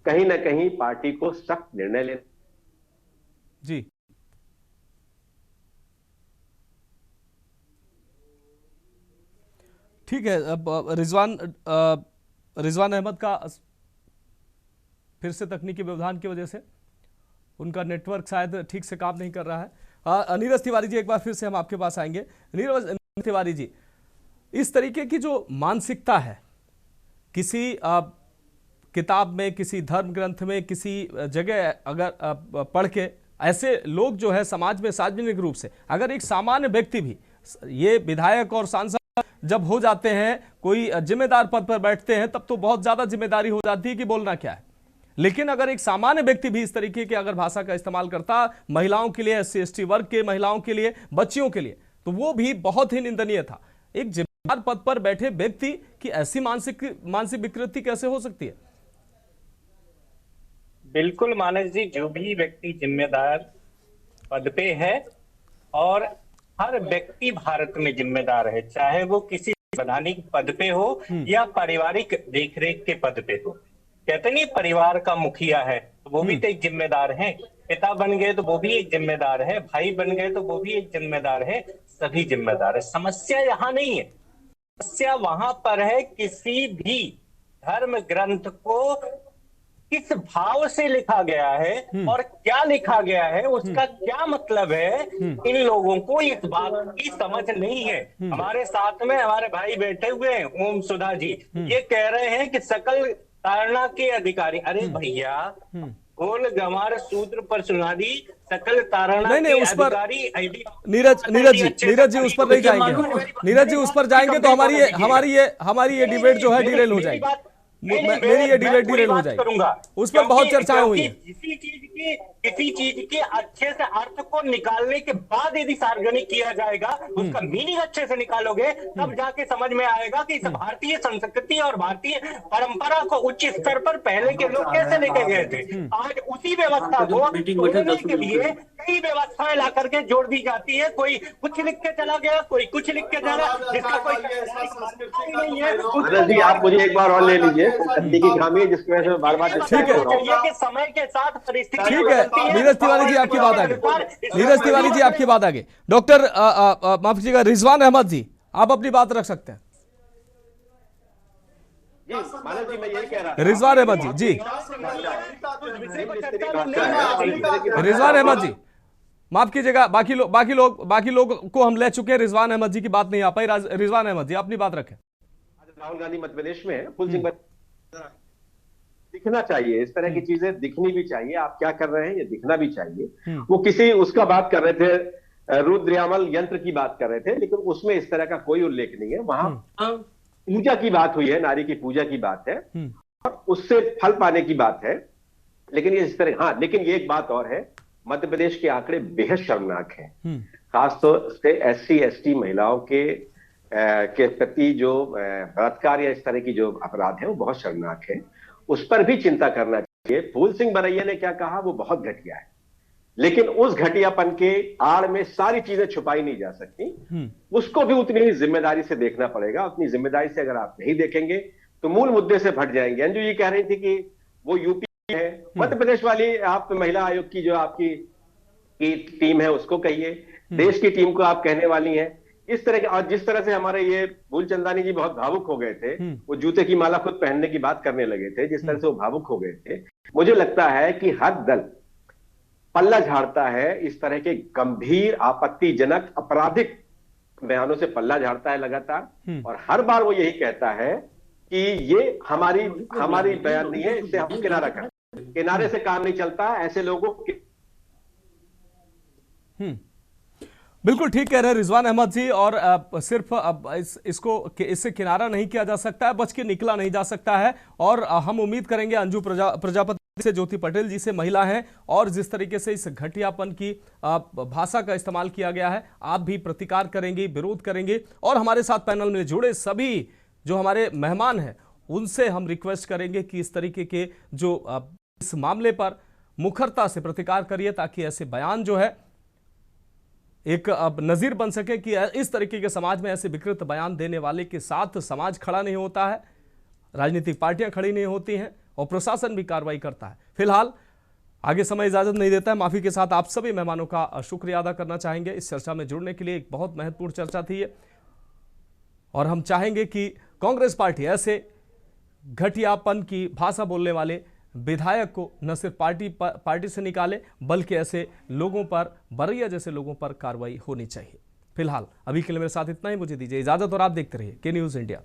कहीं ना कहीं पार्टी को सख्त निर्णय लेना। जी ठीक है। अब रिजवान अहमद का फिर से तकनीकी व्यवधान की वजह से उनका नेटवर्क शायद ठीक से काम नहीं कर रहा है। नीरज तिवारी जी एक बार फिर से हम आपके पास आएंगे। नीरज तिवारी जी, इस तरीके की जो मानसिकता है, किसी किताब में, किसी धर्म ग्रंथ में, किसी जगह अगर पढ़ के ऐसे लोग जो है समाज में सार्वजनिक रूप से, अगर एक सामान्य व्यक्ति भी, ये विधायक और सांसद जब हो जाते हैं, कोई जिम्मेदार पद पर बैठते हैं, तब तो बहुत ज्यादा जिम्मेदारी हो जाती है कि बोलना क्या है। लेकिन अगर एक सामान्य व्यक्ति भी इस तरीके की अगर भाषा का इस्तेमाल करता महिलाओं के लिए, SC/ST वर्ग के महिलाओं के लिए, बच्चियों के लिए, तो वो भी बहुत ही निंदनीय था। एक जिम्मेदार पद पर बैठे व्यक्ति की ऐसी मानसिक विकृति कैसे हो सकती है? बिल्कुल मानस जी, जो भी व्यक्ति जिम्मेदार पद पे है, और हर व्यक्ति भारत में जिम्मेदार है, चाहे वो किसी संवैधानिक पद पे हो या पारिवारिक देखरेख के पद पे हो। कहते नहीं परिवार का मुखिया है तो वो भी तो एक जिम्मेदार है, पिता बन गए तो वो भी एक जिम्मेदार है, भाई बन गए तो वो भी एक जिम्मेदार है, सभी जिम्मेदार है। समस्या यहाँ नहीं है, समस्या वहां पर है किसी भी धर्म ग्रंथ को किस भाव से लिखा गया है और क्या लिखा गया है, उसका क्या मतलब है, इन लोगों को इस बात की समझ नहीं है। हमारे साथ में हमारे भाई बैठे हुए हैं, ओम सुधा जी, ये कह रहे हैं कि सकल तारणा के अधिकारी। अरे भैया, गोल गंवार सूत्र पर सुनादी सकल तारणा के अधिकारी। नीरज जी उस पर नहीं जाएंगे, नीरज जी उस पर जाएंगे तो हमारी ये डिबेट जो है डिरेल हो जाएगी, मेरी ये डिबेट डिरेल हो जाएगी। उस पर बहुत चर्चाएं हुई हैं। किसी चीज के अच्छे से अर्थ को निकालने के बाद यदि सार्वजनिक किया जाएगा, उसका मीनिंग अच्छे से निकालोगे, तब जाके समझ में आएगा कि इस भारतीय संस्कृति और भारतीय परंपरा को उच्च स्तर पर पहले के लोग कैसे लेके गए थे। आज उसी व्यवस्था को तोड़ने के लिए कई व्यवस्थाएं ला करके जोड़ दी जाती है। कोई कुछ लिख के चला गया, कोई कुछ लिख के चला, जिसका कोई नहीं है। आप मुझे एक बार और ले लीजिए, की खामी है जिसकी वजह से बार बार समय के साथ परिस्थिति। ठीक है, नीरज तिवारी जी आपकी बात आगे, नीरज तिवारी जी आपकी बात आगे। डॉक्टर माफ कीजिएगा, रिजवान अहमद जी आप अपनी बात रख सकते हैं। जी मैं यही कह रहा था। रिजवान अहमद जी रिजवान अहमद जी माफ कीजिएगा, बाकी लोग को हम ले चुके हैं, रिजवान अहमद जी की बात नहीं आ पाई। रिजवान अहमद जी अपनी बात रखें। राहुल गांधी मध्य प्रदेश में है, फूल सिंह दिखना चाहिए, इस तरह की चीजें दिखनी भी चाहिए। आप क्या कर रहे हैं ये दिखना भी चाहिए। वो किसी उसका बात कर रहे थे, रुद्रयामल यंत्र की बात कर रहे थे, लेकिन उसमें इस तरह का कोई उल्लेख नहीं है। वहां पूजा की बात हुई है, नारी की पूजा की बात है और उससे फल पाने की बात है। लेकिन ये इस तरह, हाँ, लेकिन ये एक बात और है, मध्य प्रदेश के आंकड़े बेहद शर्मनाक हैं। खासतौर से SC/ST महिलाओं के प्रति जो बलात्कार या इस तरह की जो अपराध है वो बहुत शर्मनाक है, उस पर भी चिंता करना चाहिए। फूल सिंह बरैया ने क्या कहा वो बहुत घटिया है, लेकिन उस घटियापन के आड़ में सारी चीजें छुपाई नहीं जा सकती। उसको भी उतनी ही जिम्मेदारी से देखना पड़ेगा। उतनी जिम्मेदारी से अगर आप नहीं देखेंगे तो मूल मुद्दे से भट जाएंगे। अंजू ये कह रही थी कि वो यूपी है, मध्य प्रदेश वाली आप महिला आयोग की जो आपकी टीम है उसको कहिए, देश की टीम को आप कहने वाली हैं इस तरह के। और जिस तरह से हमारे ये फूलचंदानी जी बहुत भावुक हो गए थे, वो जूते की माला खुद पहनने की बात करने लगे थे, जिस तरह से वो भावुक हो गए थे, मुझे लगता है कि हर दल पल्ला झाड़ता है इस तरह के गंभीर आपत्तिजनक आपराधिक बयानों से पल्ला झाड़ता है लगातार। और हर बार वो यही कहता है कि ये हमारी बयान नहीं है, इससे हम किनारा करते हैं, किनारे से काम नहीं चलता। ऐसे लोगों के बिल्कुल ठीक कह रहे हैं रिजवान अहमद जी। और सिर्फ अब इससे किनारा नहीं किया जा सकता है, बच के निकला नहीं जा सकता है। और हम उम्मीद करेंगे अंजू प्रजापति से, ज्योति पटेल जी से, महिला हैं, और जिस तरीके से इस घटियापन की भाषा का इस्तेमाल किया गया है, आप भी प्रतिकार करेंगे, विरोध करेंगे। और हमारे साथ पैनल में जुड़े सभी जो हमारे मेहमान हैं उनसे हम रिक्वेस्ट करेंगे कि इस तरीके के जो इस मामले पर मुखरता से प्रतिकार करिए, ताकि ऐसे बयान जो है एक अब नजीर बन सके कि इस तरीके के समाज में ऐसे विकृत बयान देने वाले के साथ समाज खड़ा नहीं होता है, राजनीतिक पार्टियां खड़ी नहीं होती हैं और प्रशासन भी कार्रवाई करता है। फिलहाल आगे समय इजाजत नहीं देता है। माफी के साथ आप सभी मेहमानों का शुक्रिया अदा करना चाहेंगे इस चर्चा में जुड़ने के लिए। एक बहुत महत्वपूर्ण चर्चा थी ये, और हम चाहेंगे कि कांग्रेस पार्टी ऐसे घटियापन की भाषा बोलने वाले विधायक को न सिर्फ पार्टी से निकाले, बल्कि ऐसे लोगों पर, बरैया जैसे लोगों पर कार्रवाई होनी चाहिए। फिलहाल अभी के लिए मेरे साथ इतना ही, मुझे दीजिए इजाजत और आप देखते रहिए के न्यूज़ इंडिया।